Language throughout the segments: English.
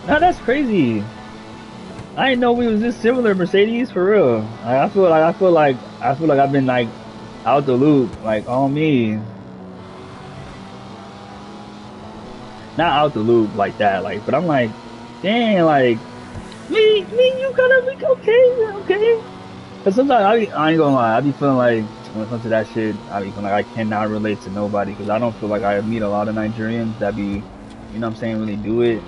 Nah, that's crazy. I didn't know we was this similar, Mercedes, for real. I feel like I've been like out the loop, like on me. Not out the loop like that, like, but I'm like, dang, like, you gotta be okay, okay. Cause sometimes I ain't gonna lie, I be feeling like when it comes to that shit, I be feeling like I cannot relate to nobody, cause I don't feel like I meet a lot of Nigerians that be, you know what I'm saying, really do it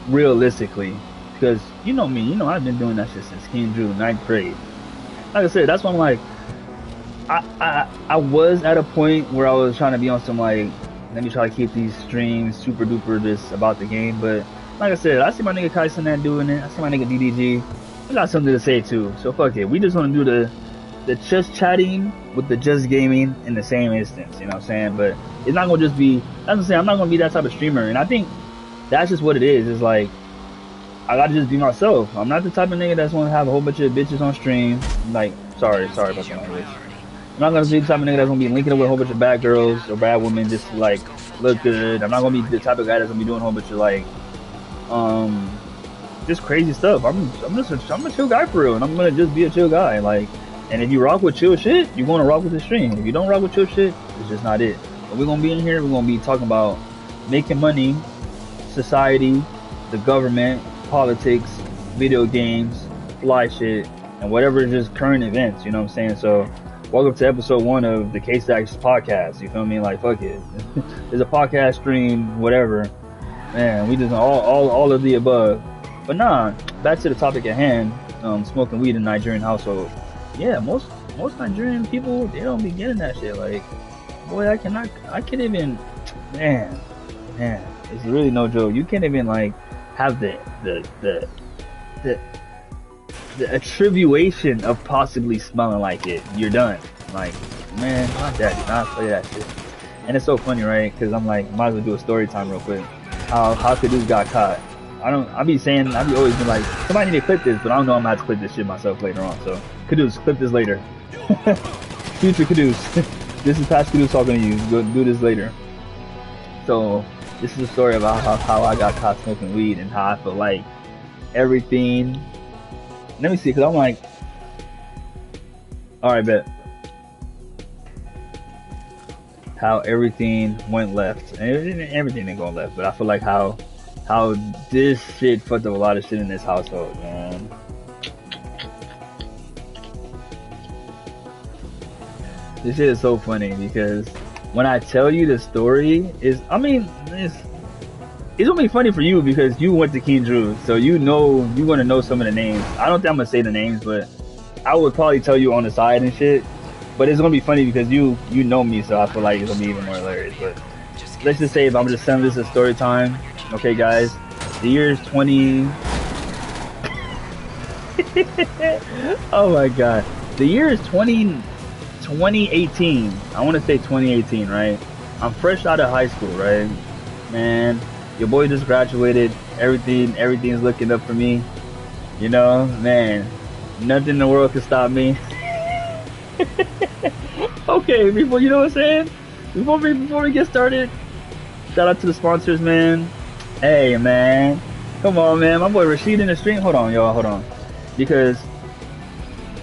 realistically. Because you know me, you know I've been doing that shit since Drew, ninth grade. Like I said, that's why I'm like, I was at a point where I was trying to be on some like, let me try to keep these streams super duper just about the game, but like I said, I see my nigga Kaisanan doing it, I see my nigga DDG, I got something to say too, so fuck it, we just want to do the just chatting with the just gaming in the same instance, you know what I'm saying, but it's not gonna just be, that's what I'm saying, I'm not gonna be that type of streamer, and I think that's just what it is, it's like, I gotta just be myself. I'm not the type of nigga that's gonna have a whole bunch of bitches on stream, like, sorry about that language. I'm not gonna be the type of nigga that's gonna be linking up with a whole bunch of bad girls or bad women just to like look good. I'm not gonna be the type of guy that's gonna be doing a whole bunch of like just crazy stuff. I'm a chill guy for real, and I'm gonna just be a chill guy. Like, and if you rock with chill shit, you're gonna rock with the stream. If you don't rock with chill shit, it's just not it. But we're gonna be in here, we're gonna be talking about making money, society, the government, politics, video games, fly shit, and whatever is just current events, you know what I'm saying? So welcome to episode 1 of the K-Stacks podcast, you feel me? Like, fuck it. It's a podcast stream, whatever. Man, we just all of the above. But nah, back to the topic at hand, smoking weed in Nigerian household. Yeah, most Nigerian people, they don't be getting that shit. Like, boy, I can't even, man, it's really no joke. You can't even like have the attribution of possibly smelling like it. You're done. Like, man, my dad did not play that shit. And it's so funny, right? Because I'm like, might as well do a story time real quick. How Caduce got caught. I be always been like, somebody need to clip this, but I don't know, I'm gonna have to clip this shit myself later on. So, Caduce, clip this later. Future Caduce. This is past Caduce talking to you. Go do this later. So, this is a story about how I got caught smoking weed and how I feel like everything. Let me see, because I'm like, alright, bet. How everything went left. And everything didn't go left, but I feel like how this shit fucked up a lot of shit in this household, man. This shit is so funny because when I tell you the story, it's gonna be funny for you because you went to King Drew, so you know you're gonna know some of the names. I don't think I'm gonna say the names, but I would probably tell you on the side and shit. But it's gonna be funny because you know me, so I feel like it's gonna be even more hilarious. But let's just say if I'm just sending this a story time, okay, guys. The year is 20. Oh my god, the year is 2018. I want to say 2018, right? I'm fresh out of high school, right? Man, your boy just graduated. Everything's looking up for me. You know, man, nothing in the world can stop me. Okay, before, you know what I'm saying? Before we get started, shout out to the sponsors, man. Hey, man, come on, man. My boy Rashid in the stream. Hold on, y'all. Hold on, because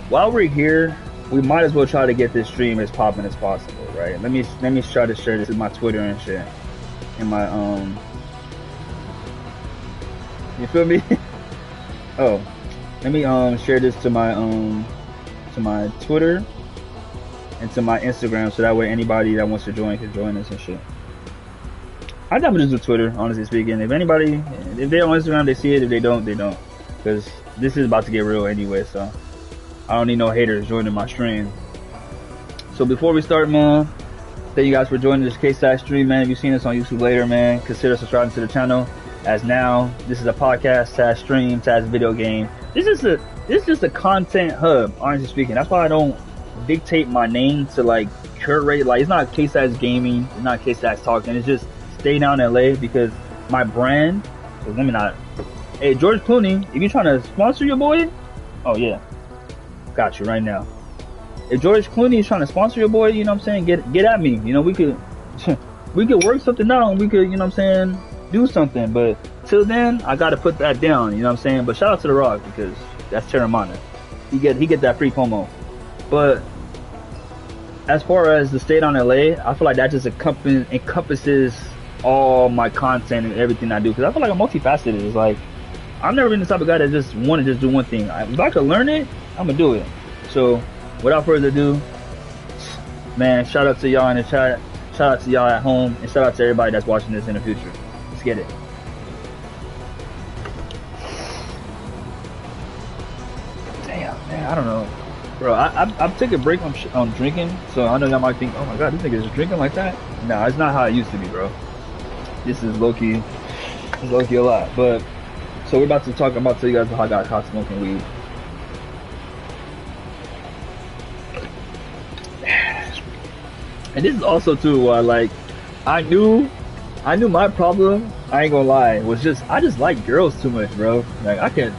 while we're here, we might as well try to get this stream as popping as possible, right? Let me try to share this with my Twitter and shit, and my you feel me? Oh, let me share this to my Twitter and to my Instagram, so that way anybody that wants to join can join us and shit. I think I'm just do Twitter, honestly speaking. If they're on Instagram, they see it. If they don't, they don't. Because this is about to get real anyway, so I don't need no haters joining my stream. So before we start, man, thank you guys for joining this K-Stacks stream, man. If you've seen us on YouTube later, man, consider subscribing to the channel. As now, this is a podcast, / stream, / video game. This is just a content hub, honestly speaking. That's why I don't dictate my name to like curate. Like, it's not K-Stacks gaming, it's not K-Stacks talking. It's just Stay Down LA, because my brand. So let me not. Hey, George Clooney, if you're trying to sponsor your boy, oh yeah, got you right now. If George Clooney is trying to sponsor your boy, you know what I'm saying, get at me. You know, we could work something out, and we could, you know what I'm saying, do something. But till then, I gotta put that down. You know what I'm saying? But shout out to The Rock because that's Terramana. He get that free promo. But as far as the Stay Down LA, I feel like that just encompasses all my content and everything I do. Because I feel like I'm multifaceted. It's like I've never been the type of guy that just want to just do one thing. If I could learn it, I'm gonna do it. So without further ado, man, shout out to y'all in the chat. Shout out to y'all at home, and shout out to everybody that's watching this in the future. Let's get it. Damn, man, I don't know, bro. I've taken a break on drinking, so I know y'all might think, oh my god, this nigga is drinking like that. Nah, it's not how it used to be, bro. This is low key. It's low key a lot, but so we're about to tell you guys how I got caught smoking weed. And this is also too why, like, I knew my problem, I ain't gonna lie, was I just like girls too much, bro. Like, I can't,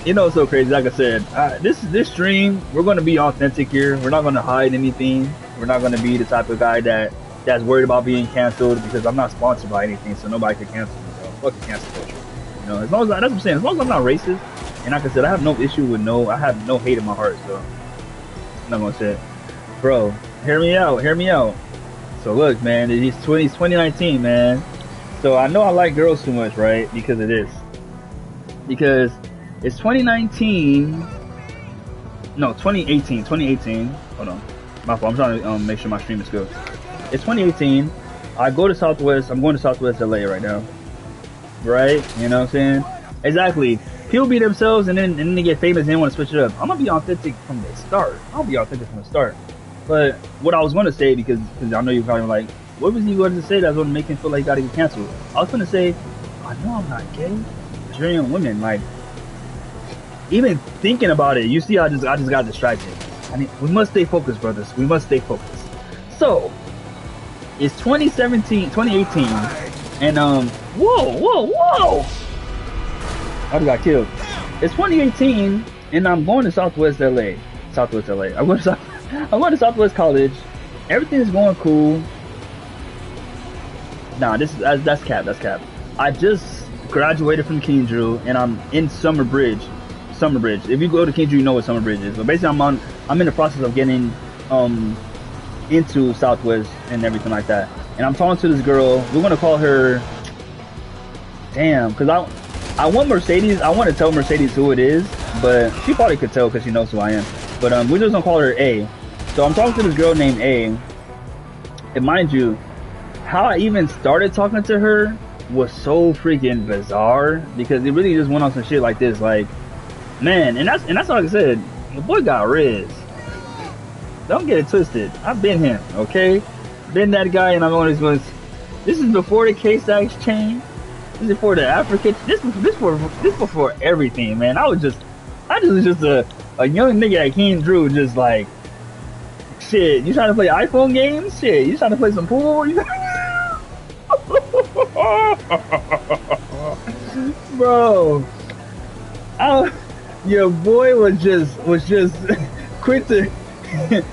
you know, it's so crazy. Like I said, this stream, we're gonna be authentic here. We're not gonna hide anything. We're not gonna be the type of guy that's worried about being canceled, because I'm not sponsored by anything, so nobody can cancel me, bro. Fuck the cancel culture. You know, as long as that's what I'm saying. As long as I'm not racist, and like I said, I have no issue with I have no hate in my heart, so I'm not gonna say it. Bro, hear me out. So look, man, it's 2019, man. So I know I like girls too much, right? Because of this. Because it's 2019. No, 2018. Hold on. My fault. I'm trying to make sure my stream is good. It's 2018. I go to Southwest. I'm going to Southwest LA right now. Right? You know what I'm saying? Exactly. People be themselves and then they get famous and they want to switch it up. I'm going to be authentic from the start. But what I was going to say, because I know you're probably like, what was he going to say that's going to make him feel like he got to get canceled? I was going to say, I know I'm not gay. Nigerian women, like, even thinking about it, you see, I just got distracted. I mean, we must stay focused, brothers. We must stay focused. So, it's 2018, and whoa! I just got killed. It's 2018, and I'm going to Southwest LA. I'm going to Southwest College. Everything is going cool. Nah, that's cap. I just graduated from King Drew, and I'm in Summer Bridge. If you go to King Drew, you know what Summer Bridge is. But basically, I'm in the process of getting into Southwest and everything like that. And I'm talking to this girl. We're gonna call her. Damn, because I want Mercedes. I want to tell Mercedes who it is, but she probably could tell because she knows who I am. But we're just gonna call her A. So I'm talking to this girl named A. And mind you, how I even started talking to her was so freaking bizarre, because it really just went on some shit like this, like, man, and that's like I said, the boy got riz. Don't get it twisted. I've been him, okay? Been that guy, and I'm always going. This is before the K-Sax chain. This is before the African. This before everything, man. I was just a young nigga at King Drew, just like, shit. You trying to play iPhone games? Shit. You trying to play some pool? Bro, your boy was just quick to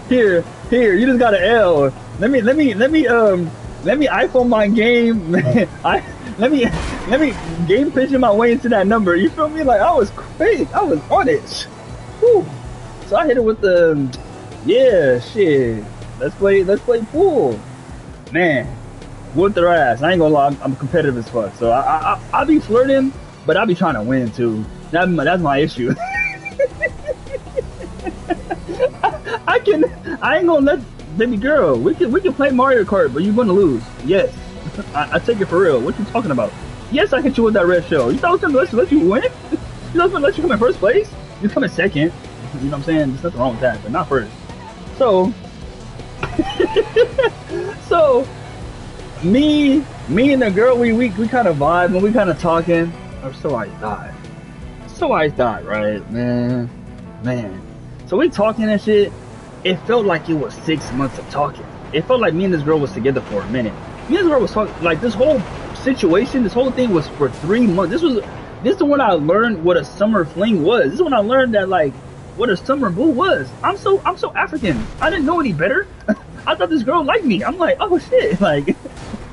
here. You just got an L. Let me iPhone my game. Let me game pigeon my way into that number. You feel me? Like, I was quick. I was on it. Whew. So I hit it with the, yeah, shit. Let's play pool. Man, whooped their ass. I ain't gonna lie, I'm competitive as fuck. So I be flirting, but I be trying to win too. That's my issue. I ain't gonna let, baby girl, we can play Mario Kart, but you're gonna lose. Yes. I take it for real. What you talking about? Yes, I hit you with that red shell. You thought I was gonna let you win? You thought I was gonna let you come in first place? You come in second. You know what I'm saying? There's nothing wrong with that, but not first. So so me and the girl, we kind of vibe and we kind of talking. Or so I thought, right, man. So we talking and shit. It felt like it was 6 months of talking. It felt like me and this girl was together for a minute. Me and this girl was talking, like, this whole situation, this whole thing was for 3 months. This is when I learned what a summer fling was. This is when I learned that, like, what a summer boo was. I'm so African. I didn't know any better. I thought this girl liked me. I'm like, oh shit, like,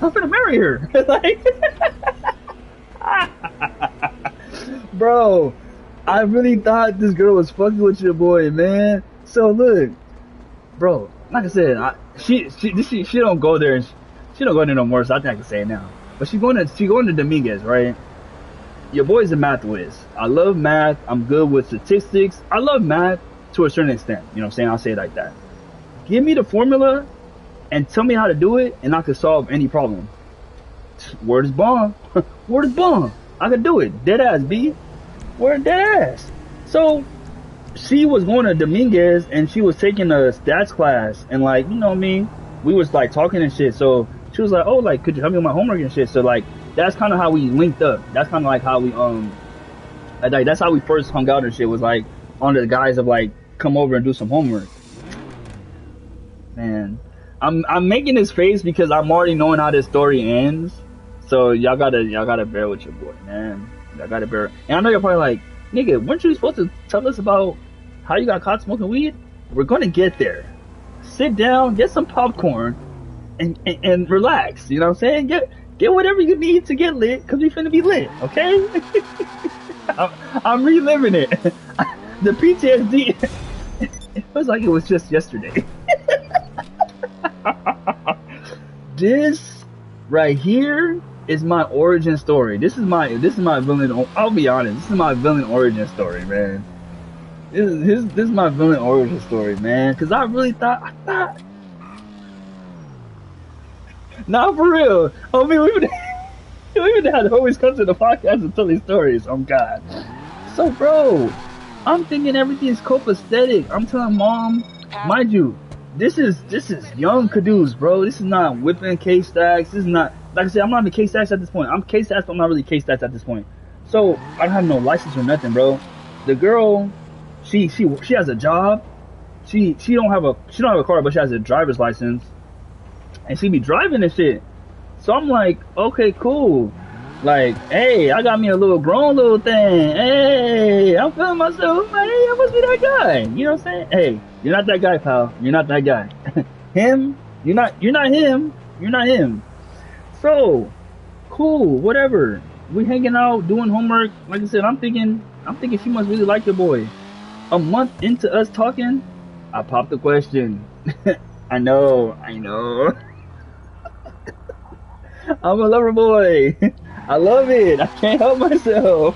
I'm gonna marry her. Like, Bro, I really thought this girl was fucking with your boy, man. So look, bro, like I said, she don't go there. She don't go there no more. So I think I can say it now. But she going to Dominguez, right? Your boy's a math whiz. I love math. I'm good with statistics. I love math to a certain extent. You know what I'm saying? I'll say it like that. Give me the formula and tell me how to do it, and I could solve any problem. Word is bomb. Word is bomb. I could do it. Dead ass, B. Word dead ass. So she was going to Dominguez and she was taking a stats class, and like, you know what I mean? We was like talking and shit. So she was like, oh, like, could you help me with my homework and shit? So like, that's kind of how we linked up. That's kind of like how we like that's how we first hung out and shit, was like on the guise of like, come over and do some homework. Man, I'm making this face because I'm already knowing how this story ends. So y'all gotta bear with your boy, man. Y'all gotta bear. And I know you're probably like, nigga, weren't you supposed to tell us about how you got caught smoking weed? We're gonna get there. Sit down, get some popcorn, and relax. You know what I'm saying? Get whatever you need to get lit, cause we finna be lit, okay? I'm reliving it. The PTSD. It feels like it was just yesterday. This right here is my origin story. This is my villain. I'll be honest. This is my villain origin story, man. This is my villain origin story, man. Cause I really thought. Nah, for real. I mean, we would have always come to the podcast and tell these stories. Oh God. So, bro, I'm thinking everything's copacetic. I'm telling mom, mind you, this is young Caduce, bro. This is not whipping K-Stacks. This is not, like I said, I'm not even K-Stacks at this point. I'm K-Stacks, but I'm not really K-Stacks at this point. So I don't have no license or nothing, bro. The girl, she has a job. She don't have a car, but she has a driver's license, and she be driving and shit. So I'm like, okay, cool. Like, hey, I got me a little grown little thing. Hey, I'm feeling myself. Hey, I must be that guy. You know what I'm saying? Hey, you're not that guy, pal. You're not that guy. Him, you're not him. You're not him. So, cool, whatever. We hanging out, doing homework. Like I said, I'm thinking she must really like your boy. A month into us talking, I popped the question. I know. I'm a lover boy. I love it. I can't help myself.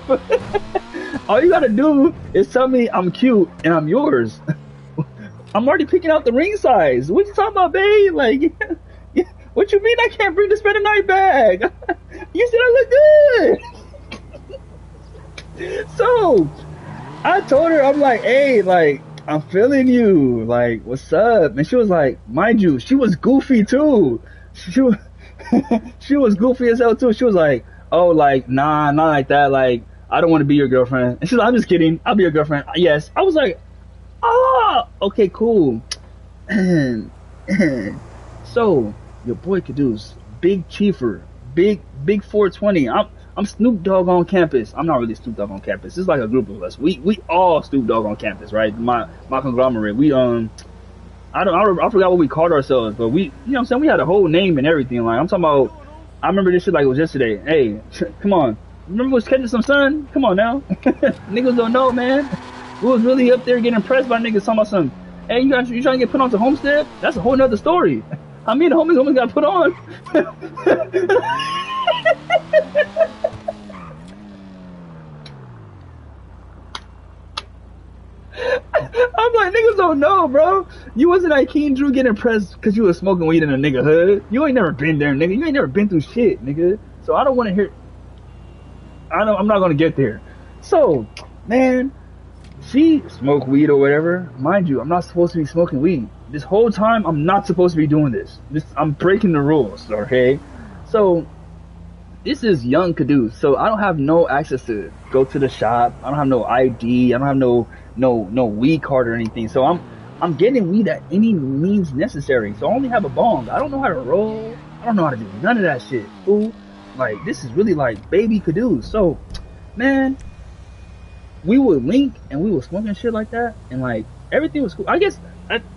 All you gotta do is tell me I'm cute and I'm yours. I'm already picking out the ring size. What you talking about, babe? Like, what you mean I can't bring the spend the night bag? You said I look good. So I told her, I'm like, hey, like, I'm feeling you. Like, what's up? And she was like, mind you, she was goofy too. She was goofy as hell too. She was like, oh, like, nah, not like that. Like, I don't want to be your girlfriend. And she's like, I'm just kidding. I'll be your girlfriend. Yes. I was like, oh, okay, cool. So, your boy Caduce, big chiefer, big 420. I'm Snoop Dogg on campus. I'm not really Snoop Dogg on campus. It's like a group of us. We all Snoop Dogg on campus, right? My conglomerate. We I forgot what we called ourselves, but we, you know what I'm saying, we had a whole name and everything. Like, I'm talking about, I remember this shit like it was yesterday. Hey, come on. Remember we was catching some sun? Come on now. Niggas don't know, man. We was really up there getting impressed by niggas talking about some, hey, you trying to get put on to Homestead? That's a whole nother story. I mean, the homies got put on. I'm like, niggas don't know, bro. You wasn't at King Drew getting impressed because you was smoking weed in a nigga hood. You ain't never been there, nigga. You ain't never been through shit, nigga. So I don't want to hear. I'm not gonna get there. So, man, she smoked weed or whatever. Mind you, I'm not supposed to be smoking weed. This whole time, I'm not supposed to be doing this. I'm breaking the rules, okay? So, this is young Caduce. So I don't have no access to go to the shop. I don't have no ID. I don't have no weed card or anything. So I'm getting weed at any means necessary. So I only have a bong. I don't know how to roll. I don't know how to do none of that shit, fool. Like, this is really like baby Caduce. So, man, we would link and we would smoke and shit like that, and like everything was cool. I guess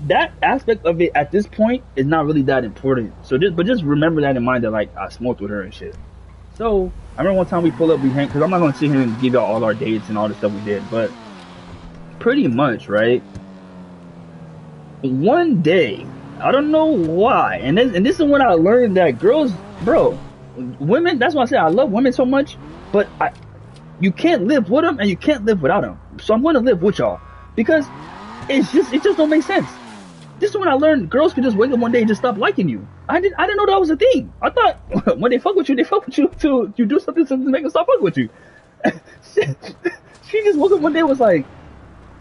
that aspect of it at this point is not really that important. So just remember that in mind, that like I smoked with her and shit. So I remember one time we pulled up, we hang, because I'm not gonna sit here and give y'all all our dates and all the stuff we did, but pretty much, right? One day, I don't know why, and this is when I learned that girls, bro, women. That's why I say I love women so much, but you can't live with them and you can't live without them. So I'm gonna live with y'all because it just don't make sense. This is when I learned girls can just wake up one day and just stop liking you. I didn't know that was a thing. I thought when they fuck with you, they fuck with you till you do something to make them stop fucking with you. She just woke up one day and was like,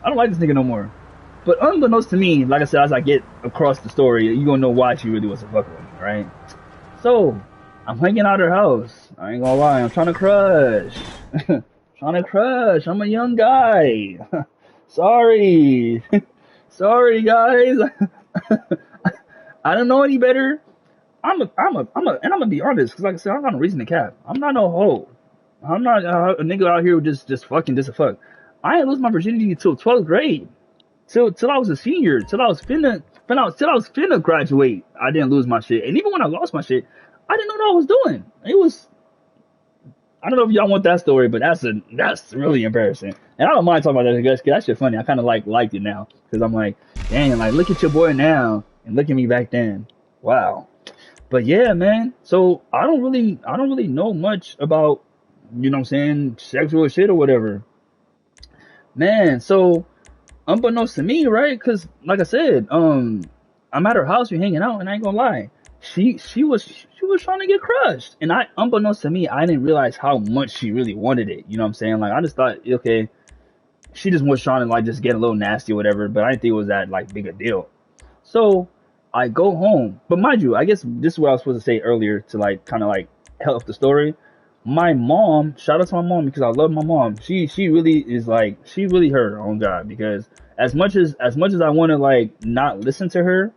I don't like this nigga no more. But unbeknownst to me, like I said, as I get across the story, you gonna know why she really wasn't fucking with me, right? So I'm hanging out at her house. I ain't gonna lie, I'm trying to crush. Trying to crush. I'm a young guy. Sorry. Sorry, guys. I don't know any better. And I'm gonna be honest, because like I said, I got no reason to cap. I'm not no hoe. I'm not a nigga out here who just fucking just a fuck. I didn't lose my virginity until 12th grade. Till I was a senior. Till I was finna graduate. I didn't lose my shit. And even when I lost my shit, I didn't know what I was doing. It was, I don't know if y'all want that story, but that's really embarrassing. And I don't mind talking about that because that shit funny. I kind of liked it now because I'm like, dang, like look at your boy now and look at me back then. Wow. But yeah, man. So I don't really know much about, you know what I'm saying, sexual shit or whatever. Man, so unbeknownst to me, right? Because like I said, I'm at her house, we hanging out, and I ain't gonna lie, she was trying to get crushed, and unbeknownst to me, I didn't realize how much she really wanted it. You know what I'm saying? Like I just thought, okay, she just was trying to like just get a little nasty or whatever, but I didn't think it was that like big a deal. So I go home, but mind you, I guess this is what I was supposed to say earlier to like kind of like help the story. My mom, shout out to my mom because I love my mom. She really is like, she really her own God, because as much as I want to like not listen to her,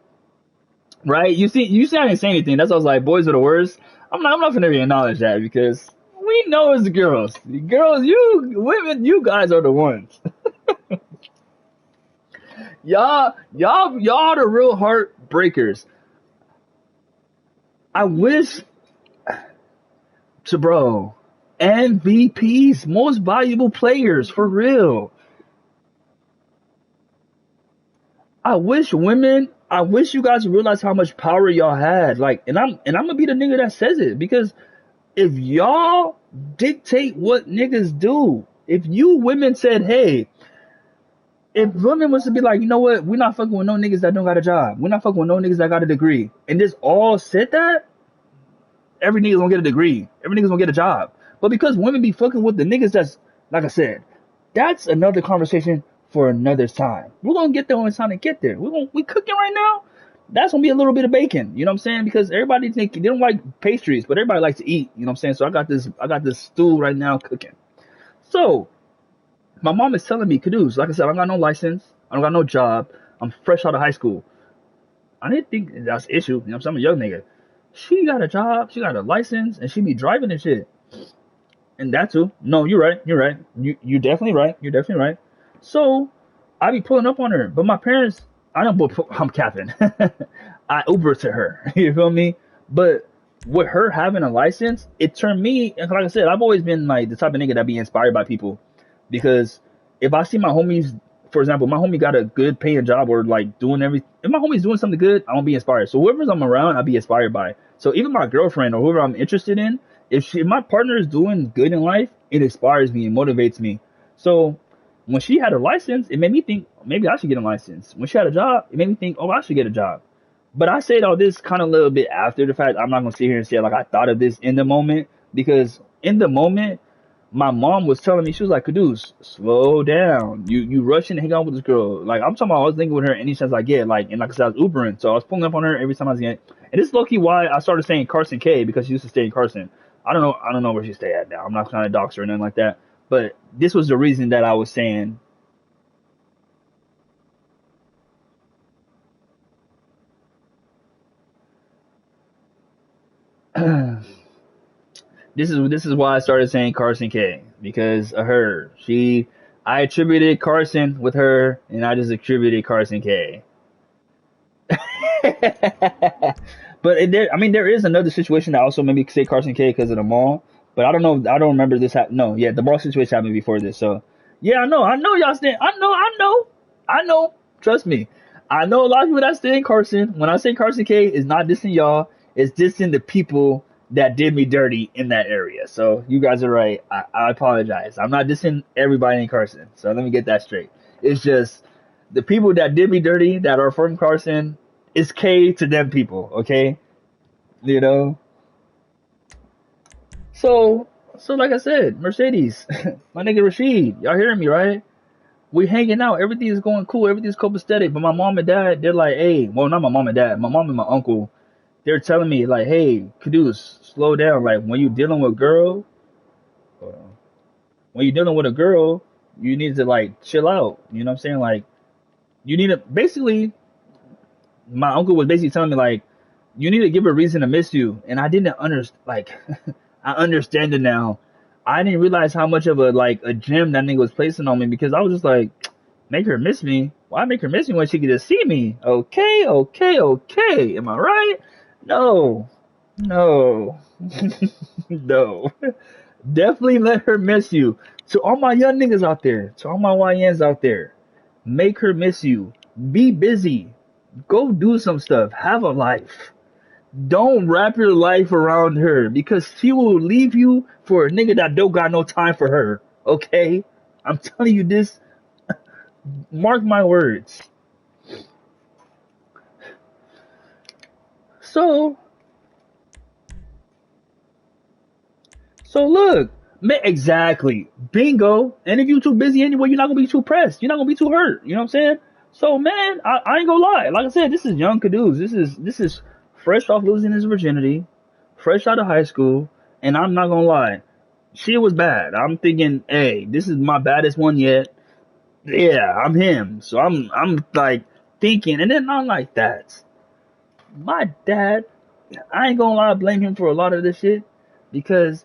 right? You see I didn't say anything. That's why I was like, boys are the worst. I'm not gonna acknowledge that because we know it's the girls. The girls, you women, you guys are the ones. Y'all are the real heartbreakers. I wish to bro, MVPs, most valuable players, for real. I wish you guys realize how much power y'all had. Like, and I'm gonna be the nigga that says it because if y'all dictate what niggas do, if you women said, hey, if women was to be like, you know what, we're not fucking with no niggas that don't got a job, we're not fucking with no niggas that got a degree, and this all said that, every nigga's gonna get a degree, every nigga's gonna get a job. But because women be fucking with the niggas that's, like I said, that's another conversation for another time. We're gonna get there when it's time to get there. We cooking right now. That's gonna be a little bit of bacon. You know what I'm saying? Because everybody think they don't like pastries, but everybody likes to eat. You know what I'm saying? So I got this stew right now cooking. So my mom is telling me, Caduce, like I said, I don't got no license, I don't got no job, I'm fresh out of high school. I didn't think that's an issue. You know what I'm saying? I'm a young nigga. She got a job, she got a license, and she be driving and shit. And that too. No, you're right. You're right. You definitely right. You're definitely right. So I be pulling up on her, but my parents, I don't. I'm capping. I Uber to her. You feel me? But with her having a license, it turned me. And like I said, I've always been like the type of nigga that be inspired by people, because if I see my homies, for example, my homie got a good paying job or like doing everything. If my homie's doing something good, I won't be inspired. So whoever's I'm around, I'll be inspired by. So even my girlfriend or whoever I'm interested in, if my partner is doing good in life, it inspires me and motivates me. So when she had a license, it made me think maybe I should get a license. When she had a job, it made me think, oh, I should get a job. But I said all this kind of a little bit after the fact. I'm not gonna sit here and say like I thought of this in the moment, because in the moment, my mom was telling me, she was like, Caduce, slow down. You rushing to hang out with this girl. Like I'm talking about, I was thinking with her any chance I get. Like, and like I said, I was Ubering, so I was pulling up on her every time I was getting. And this is low key why I started saying Carson K, because she used to stay in Carson. I don't know where she stay at now. I'm not trying to dox her or nothing like that. But this was the reason that I was saying. This is why I started saying Carson K, because of her. I attributed Carson with her, and I just attributed Carson K. But there is another situation that also made me say Carson K because of the mall. But I don't know. I don't remember this. No, yeah, the bar situation happened before this. So yeah, I know y'all stand. I know. Trust me. I know a lot of people that stay in Carson. When I say Carson K, it's not dissing y'all. It's dissing the people that did me dirty in that area. So you guys are right. I apologize. I'm not dissing everybody in Carson. So let me get that straight. It's just the people that did me dirty that are from Carson. It's K to them people. Okay, you know. So, so like I said, Mercedes, my nigga Rashid, y'all hearing me, right? We hanging out, everything is going cool, everything's copacetic. But my mom and dad, they're like, hey, well, not my mom and dad, my mom and my uncle, they're telling me like, hey, Kudus, slow down. Like when you dealing with girl, when you're dealing with a girl, you need to like chill out. You know what I'm saying? Like you need to basically. My uncle was basically telling me like, you need to give her a reason to miss you, and I didn't understand. Like, I understand it now. I didn't realize how much of a gem that nigga was placing on me because I was just like, make her miss me. Why make her miss me when she could just see me? Okay, okay, okay. Am I right? No, no, no. Definitely let her miss you. To all my young niggas out there, to all my YNs out there, make her miss you. Be busy. Go do some stuff. Have a life. Don't wrap your life around her because she will leave you for a nigga that don't got no time for her. Okay? I'm telling you this. Mark my words. So, so look. Exactly. Bingo. And if you're too busy anyway, you're not going to be too pressed. You're not going to be too hurt. You know what I'm saying? So, man, I ain't going to lie. Like I said, this is young Caduce. This is fresh off losing his virginity, fresh out of high school, and I'm not gonna lie, she was bad. I'm thinking, hey, this is my baddest one yet. Yeah, I'm him. So I'm like thinking, and then I'm like that. My dad, I ain't gonna lie, I blame him for a lot of this shit because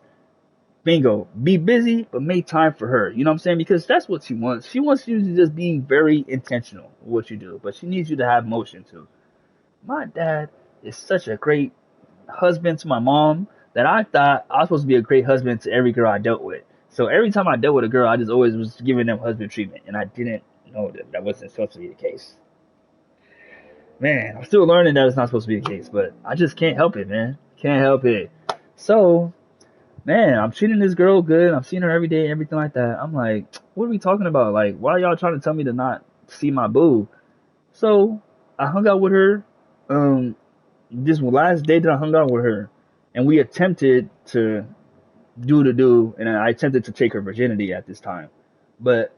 bingo, be busy but make time for her. You know what I'm saying? Because that's what she wants. She wants you to just be very intentional with what you do, but she needs you to have motion too. My dad is such a great husband to my mom that I thought I was supposed to be a great husband to every girl I dealt with. So every time I dealt with a girl, I just always was giving them husband treatment, and I didn't know that that wasn't supposed to be the case. Man, I'm still learning that it's not supposed to be the case, but I just can't help it, man. Can't help it. So, man, I'm treating this girl good. I'm seeing her every day, everything like that. I'm like, what are we talking about? Like, why are y'all trying to tell me to not see my boo? So I hung out with her. Um, this last day that I hung out with her, and we attempted to do, and I attempted to take her virginity at this time. But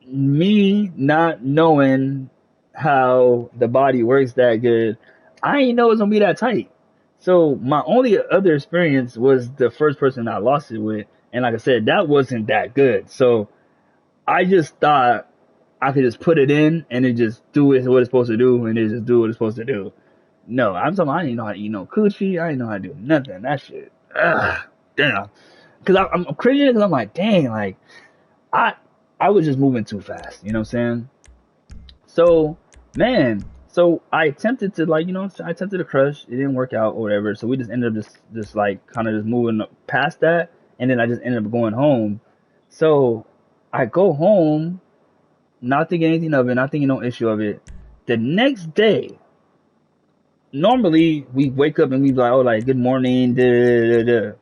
me not knowing how the body works that good, I didn't know it was gonna be that tight. So my only other experience was the first person I lost it with, and like I said, that wasn't that good. So I just thought I could just put it in and it just do it what it's supposed to do, and it just do what it's supposed to do. No, I'm talking. I didn't know how to eat no coochie. I didn't know how to do nothing. That shit. Ugh, damn. Cause I'm cringing because I'm like, dang, like I I was just moving too fast. You know what I'm saying? So man, so I attempted to like, I attempted to crush. It didn't work out or whatever. So we just ended up just like kind of just moving past that, and then I just ended up going home. So I go home, not thinking anything of it, not thinking no issue of it. The next day, normally we wake up and we be like, oh, like good morning, da, da, da, da.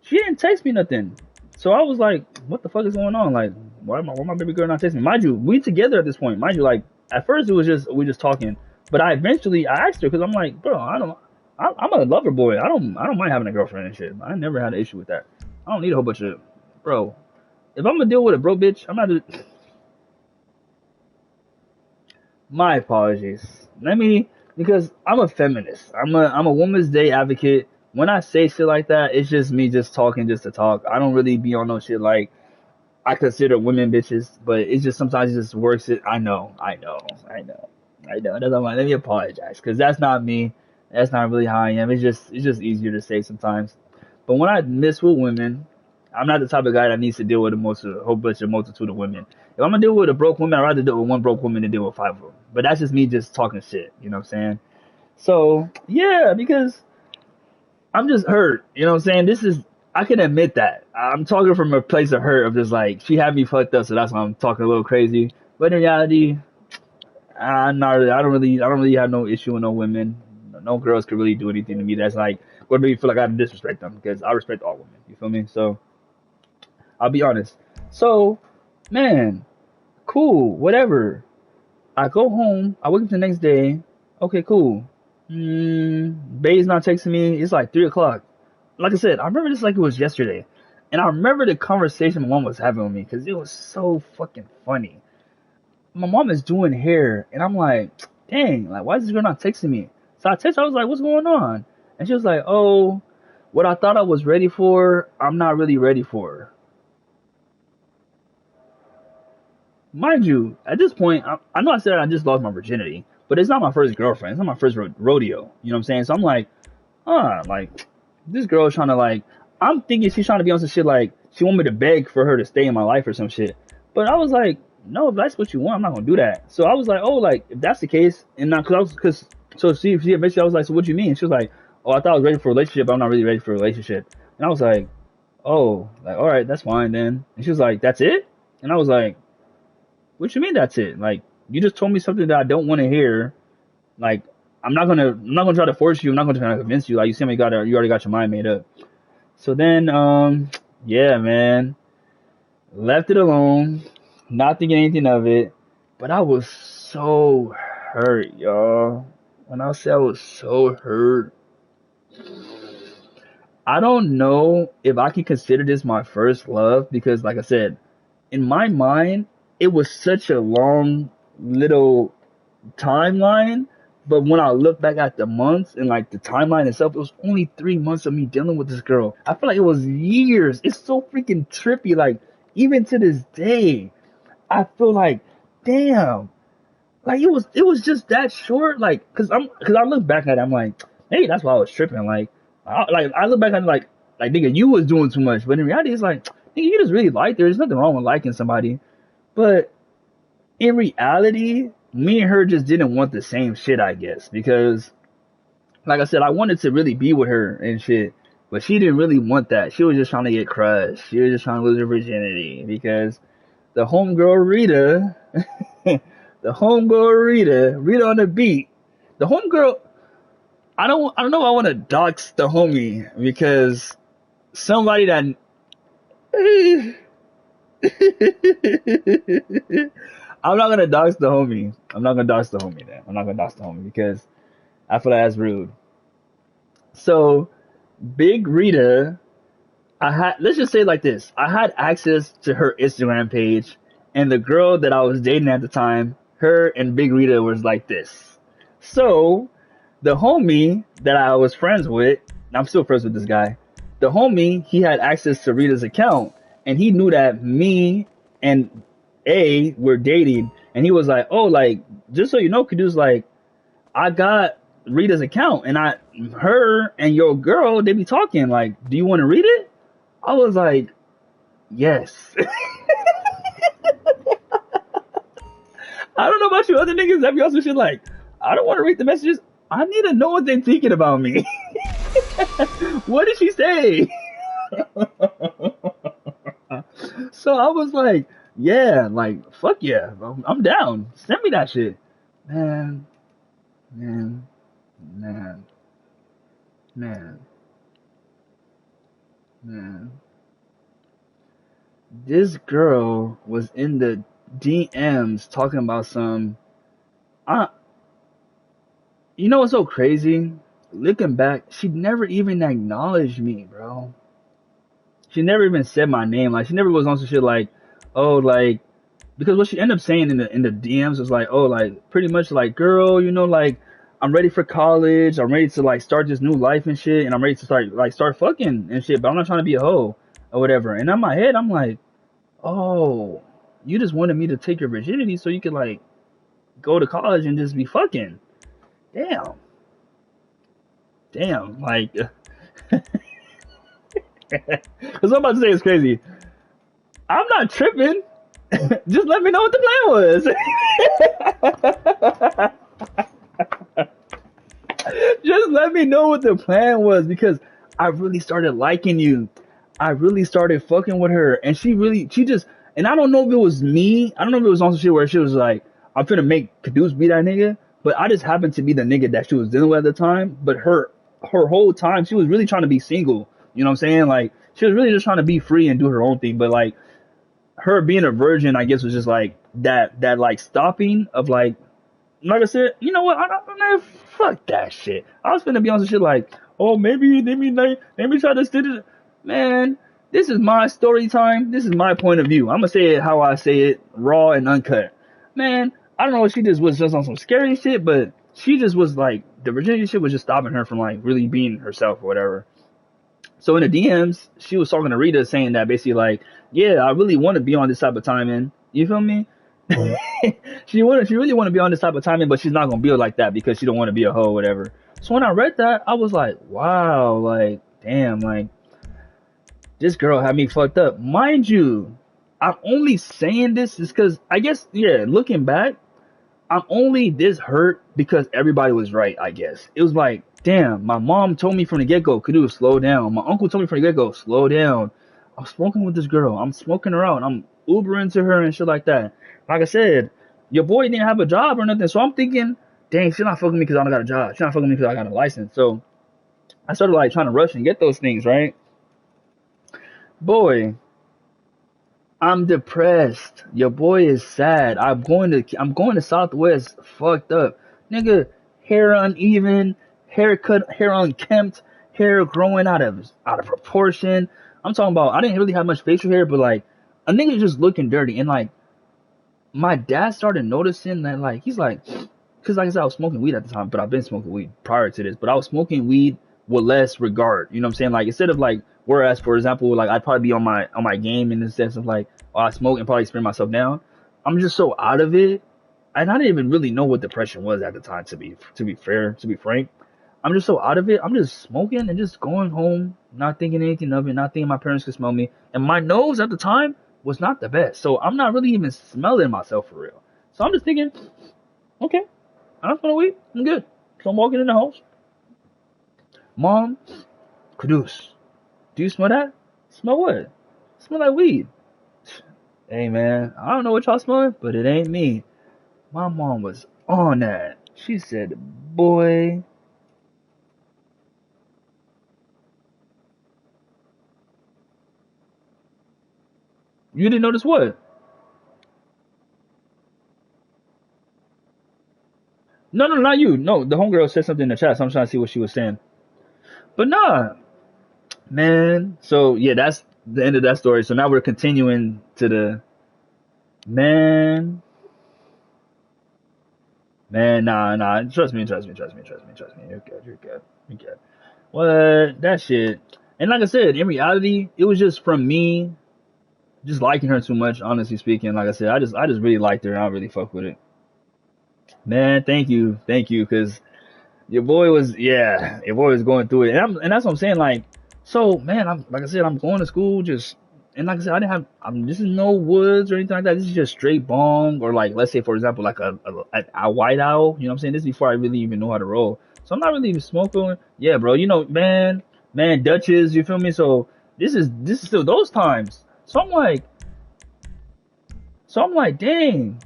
She didn't text me nothing. So I was like, what the fuck is going on? Like, why my baby girl not texting me? Mind you, we together at this point. Mind you, like at first it was just we just talking, but I asked her because I'm like, bro, I'm a lover boy. I don't mind having a girlfriend and shit. I never had an issue with that. I don't need a whole bunch of, bro. If I'm gonna deal with a bro bitch, I'm not. My apologies. Let me, because I'm a feminist. I'm a Women's Day advocate. When I say shit like that, it's just me just talking just to talk. I don't really be on no shit like I consider women bitches, but it's just sometimes it just works. It. I know. That's why let me apologize because that's not me. That's not really how I am. It's just easier to say sometimes. But when I miss with women, I'm not the type of guy that needs to deal with a whole bunch of multitude of women. If I'm gonna deal with a broke woman, I'd rather deal with one broke woman than deal with five of them. But that's just me just talking shit. You know what I'm saying? So yeah, because I'm just hurt. You know what I'm saying? I can admit that. I'm talking from a place of hurt of just like she had me fucked up, so that's why I'm talking a little crazy. But in reality, I'm not really, I don't really have no issue with no women. No girls could really do anything to me that's like would make me feel like I have to disrespect them because I respect all women. You feel me? So I'll be honest. So, man, cool, whatever. I go home. I wake up the next day. Okay, cool. Bae's not texting me. It's like 3 o'clock. Like I said, I remember this like it was yesterday, and I remember the conversation my mom was having with me because it was so fucking funny. My mom is doing hair, and I'm like, dang, like why is this girl not texting me? So I text her. I was like, what's going on? And she was like, oh, what I thought I was ready for, I'm not really ready for. Mind you, at this point, I know I said I just lost my virginity, but it's not my first girlfriend. It's not my first rodeo. You know what I'm saying? So I'm like, like this girl is trying to like, I'm thinking she's trying to be on some shit like she want me to beg for her to stay in my life or some shit. But I was like, no, if that's what you want, I'm not gonna do that. So I was like, oh, like if that's the case, and not cause so she eventually I was like, so what do you mean? She was like, oh, I thought I was ready for a relationship, but I'm not really ready for a relationship. And I was like, oh, like all right, that's fine then. And she was like, that's it? And I was like, what you mean that's it? Like you just told me something that I don't want to hear. Like I'm not gonna try to force you. I'm not gonna try to convince you. Like you see me, you already got your mind made up. So then, yeah, man, left it alone, not thinking anything of it. But I was so hurt, y'all. When I say I was so hurt, I don't know if I can consider this my first love because, like I said, in my mind, it was such a long little timeline. But when I look back at the months and like the timeline itself, it was only 3 months of me dealing with this girl. I feel like it was years. It's so freaking trippy. Like even to this day, I feel like, damn, like it was just that short. Like, cause I look back at it, I'm like, hey, that's why I was tripping. Like, I look back at it like nigga, you was doing too much. But in reality, it's like, nigga, you just really liked her. There's nothing wrong with liking somebody. But in reality, me and her just didn't want the same shit, I guess, because like I said, I wanted to really be with her and shit, but she didn't really want that. She was just trying to get crushed. She was just trying to lose her virginity because the homegirl Rita, Rita on the beat, the homegirl. I don't know. If I want to dox the homie because somebody that. I'm not gonna dox the homie. I'm not gonna dox the homie because I feel like that's rude. So, Big Rita, let's just say it like this. I had access to her Instagram page, and the girl that I was dating at the time, her and Big Rita was like this. So, the homie that I was friends with, and I'm still friends with this guy, the homie, he had access to Rita's account, and he knew that me and A were dating, and he was like, oh, like, just so you know, Kadu's like, I got Rita's account, and her and your girl, they be talking, like, do you want to read it? I was like, yes. I don't know about you other niggas that be also shit like, I don't want to read the messages. I need to know what they're thinking about me. What did she say? So I was like, yeah, like, fuck yeah, I'm down. Send me that shit. Man. This girl was in the DMs talking about some, you know what's so crazy? Looking back, she never even acknowledged me, bro. She never even said my name. Like, she never was on some shit like, oh, like, because what she ended up saying in the DMs was like, oh, like, pretty much like, girl, you know, like, I'm ready for college. I'm ready to like start this new life and shit, and I'm ready to start fucking and shit. But I'm not trying to be a hoe or whatever. And in my head, I'm like, oh, you just wanted me to take your virginity so you could like go to college and just be fucking. Damn, like, because what I'm about to say is crazy. I'm not tripping. Just let me know what the plan was. Just let me know what the plan was because I really started liking you. I really started fucking with her, and she just, and I don't know if it was me. I don't know if it was on some shit where she was like, I'm finna make Caduce be that nigga, but I just happened to be the nigga that she was dealing with at the time. But her whole time, she was really trying to be single. You know what I'm saying? Like, she was really just trying to be free and do her own thing. But like, her being a virgin, I guess, was just like that like stopping of like I said, you know what? Man, fuck that shit. I was finna be on some shit like, oh, maybe try to stitch it. Man, this is my story time. This is my point of view. I'm gonna say it how I say it, raw and uncut. Man, I don't know if she just was just on some scary shit, but she just was like, the virginity shit was just stopping her from like really being herself or whatever. So in the DMs, she was talking to Rita saying that basically like, yeah, I really want to be on this type of timing. You feel me? She really want to be on this type of timing, but she's not gonna be like that because she don't want to be a hoe or whatever. So when I read that, I was like, wow, like damn, like this girl had me fucked up. Mind you, I'm only saying this is because I guess yeah, looking back, I'm only this hurt because everybody was right. I guess it was like, damn, my mom told me from the get go, Kadu, slow down. My uncle told me from the get go, slow down. I'm smoking with this girl. I'm smoking her out. I'm Ubering to her and shit like that. Like I said, your boy didn't have a job or nothing, so I'm thinking, dang, she's not fucking me because I don't got a job. She's not fucking me because I got a license. So I started like trying to rush and get those things right. Boy, I'm depressed. Your boy is sad. I'm going to Southwest fucked up. Nigga, hair uneven, hair unkempt, hair growing out of proportion. I'm talking about I didn't really have much facial hair, but like a nigga just looking dirty. And like my dad started noticing that like he's like, because like I said, I was smoking weed at the time, but I've been smoking weed prior to this. But I was smoking weed with less regard. You know what I'm saying? Like instead of like, whereas for example, like I'd probably be on my game in the sense of like, oh, I smoke and probably spin myself down. I'm just so out of it, and I didn't even really know what depression was at the time. To be fair, to be frank, I'm just so out of it. I'm just smoking and just going home, not thinking anything of it, not thinking my parents could smell me. And my nose at the time was not the best, so I'm not really even smelling myself for real. So I'm just thinking, okay, I don't smell weed. I'm good. So I'm walking in the house. Mom, Kudus, do you smell that? Smell what? Smell like weed. Hey man, I don't know what y'all smelling, but it ain't me. My mom was on that. She said, boy, you didn't notice what? No, no, not you. No, the homegirl said something in the chat, so I'm trying to see what she was saying. But nah, man. So yeah, that's the end of that story. So now we're continuing to the man. Man, nah, nah. Trust me. You're good. You're good. You're good. What? That shit. And like I said, in reality, it was just from me just liking her too much. Honestly speaking, like I said, I just really liked her. And I don't really fuck with it. Man, thank you, because your boy was going through it, and that's what I'm saying. Like, so man, I'm like I said, I'm going to school just, and like I said, I didn't have, this is no woods or anything like that. This is just straight bong, or like let's say for example, like a white owl. You know what I'm saying? This is before I really even know how to roll. So I'm not really even smoking. Yeah, bro. You know, man, Dutches. You feel me? So this is still those times. So I'm like, dang.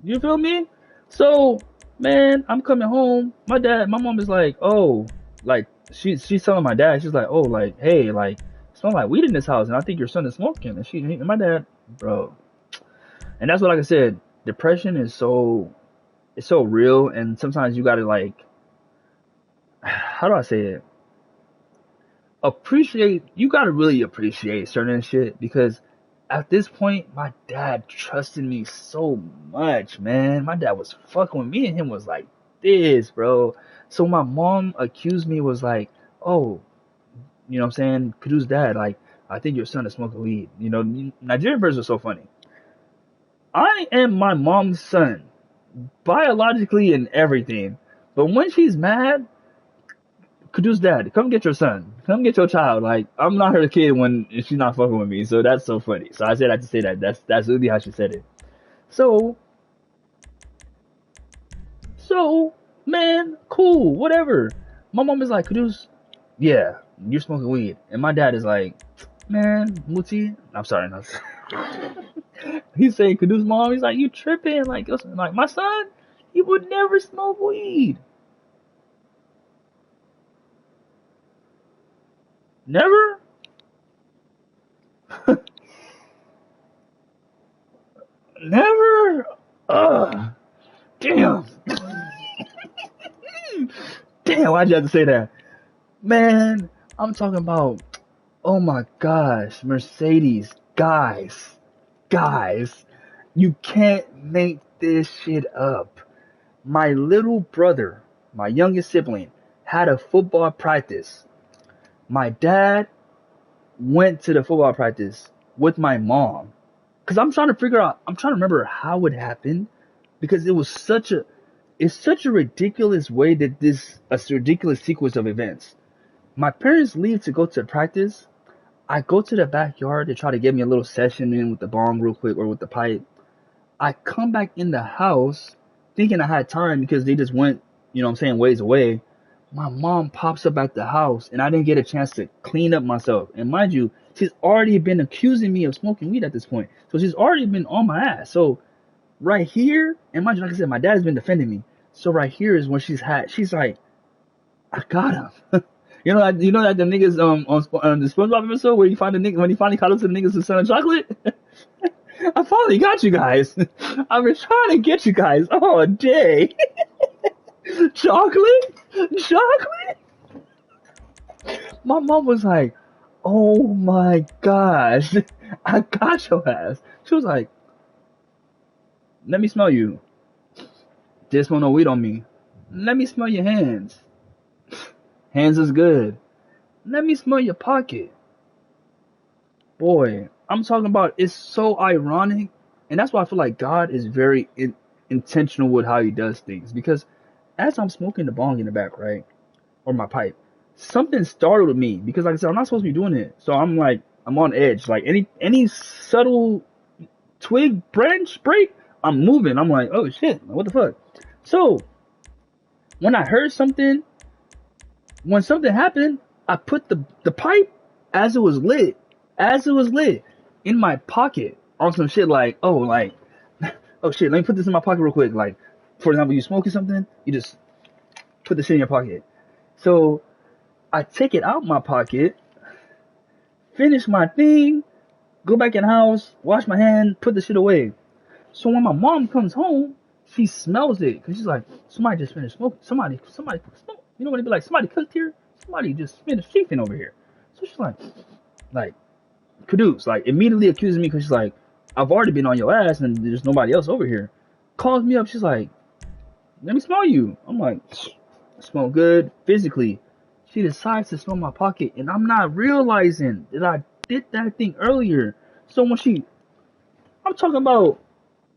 You feel me? So, man, I'm coming home. My mom is like, oh, like she's telling my dad, she's like, oh, like, hey, like, it smells like weed in this house, and I think your son is smoking. And my dad, bro, and that's what, like I said, depression is it's so real, and sometimes you gotta like, how do I say it? You gotta really appreciate certain shit because at this point, my dad trusted me so much, man. My dad was fucking with me and him was like this, bro. So my mom accused me was like, oh, you know what I'm saying? Kudu's dad, like, I think your son is smoking weed. You know, Nigerian birds are so funny. I am my mom's son, biologically and everything. But when she's mad, Kudu's dad, come get your son. Come get your child. Like, I'm not her kid when she's not fucking with me. So that's so funny. So I said I had to say that. That's really how she said it. So, so, man, cool, whatever. My mom is like, Kudu's, yeah. you're smoking weed. And my dad is like, man, Muti, I'm sorry. No. He's saying, Kadu's mom, he's like, you tripping. Like, listen, like, my son, he would never smoke weed. Never? Never? Damn. Damn, why'd you have to say that? Man, I'm talking about, oh my gosh, Mercedes, guys, you can't make this shit up. My little brother, my youngest sibling, had a football practice. My dad went to the football practice with my mom. Cause I'm trying to remember how it happened. Because it's such a ridiculous way that a ridiculous sequence of events. My parents leave to go to practice. I go to the backyard to try to get me a little session in with the bong real quick or with the pipe. I come back in the house thinking I had time because they just went, ways away. My mom pops up at the house and I didn't get a chance to clean up myself. And mind you, she's already been accusing me of smoking weed at this point. So she's already been on my ass. So right here, and mind you, like I said, my dad's been defending me. So right here is when she's like, I got him. You know that the niggas on the SpongeBob episode where you find the nigga when he finally caught up to the niggas who selling chocolate. I finally got you guys. I've been trying to get you guys all day. Chocolate. My mom was like, "Oh my gosh, I got your ass." She was like, "Let me smell you. Didn't smell no weed on me. Let me smell your hands. Hands is good. Let me smell your pocket." Boy, I'm talking about, it's so ironic. And that's why I feel like God is very intentional with how he does things. Because as I'm smoking the bong in the back, right? Or my pipe, something startled me. Because like I said, I'm not supposed to be doing it. So I'm like, I'm on edge. Like any subtle twig branch break, I'm moving. I'm like, oh shit, what the fuck? So when I heard something, when something happened, I put the pipe as it was lit in my pocket on some shit like, oh shit, let me put this in my pocket real quick. Like, for example, you smoking something, you just put the shit in your pocket. So I take it out my pocket, finish my thing, go back in the house, wash my hand, put the shit away. So when my mom comes home, she smells it because she's like, somebody just finished smoking. Somebody smoke. You know when they be like, somebody cooked here? Somebody just finished chafing over here. So she's like, Caduce, like, immediately accusing me because she's like, I've already been on your ass and there's nobody else over here. Calls me up, she's like, let me smell you. I'm like, I smell good physically. She decides to smell my pocket and I'm not realizing that I did that thing earlier. So when I'm talking about,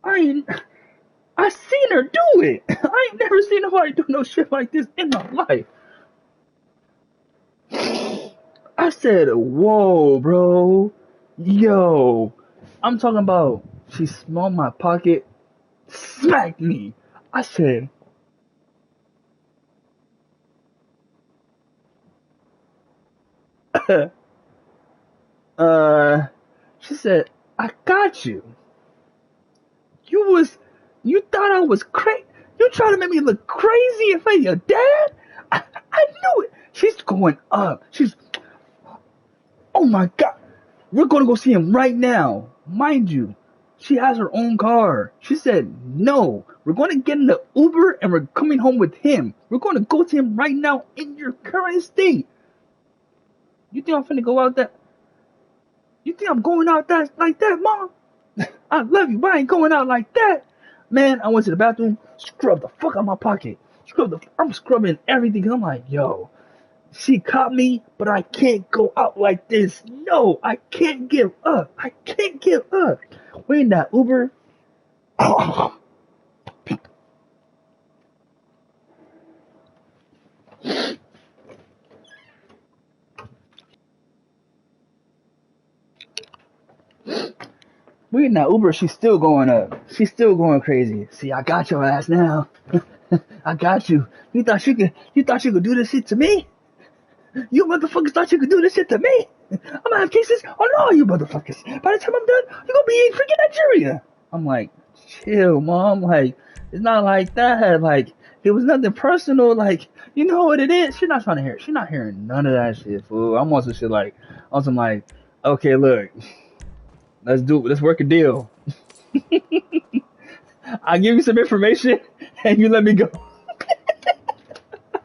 I seen her do it. I ain't never seen nobody do no shit like this in my life. I said, whoa, bro. Yo. I'm talking about, she smelled my pocket, smacked me. I said, she said, I got you. You thought I was crazy. You trying to make me look crazy in front of your dad? I knew it. She's going up. Oh my God. We're going to go see him right now. Mind you, she has her own car. She said, no, we're going to get in the Uber and we're coming home with him. We're going to go to him right now in your current state. You think I'm finna go out that? You think I'm going out that like that, Mom? I love you, but I ain't going out like that. Man, I went to the bathroom, scrubbed the fuck out my pocket. I'm scrubbing everything because I'm like, yo, she caught me, but I can't go out like this. No, I can't give up. We're in that Uber. We're in that Uber. She's still going up. She's still going crazy. See, I got your ass now. I got you. You thought you could do this shit to me? You motherfuckers thought you could do this shit to me? I'm gonna have cases on all you motherfuckers. By the time I'm done, you're gonna be in freaking Nigeria. I'm like, chill, mom. Like, it's not like that. Like, it was nothing personal. Like, you know what it is? She's not trying to hear it. She's not hearing none of that shit, fool. I'm on some shit like, okay, look, let's work a deal. I give you some information and you let me go.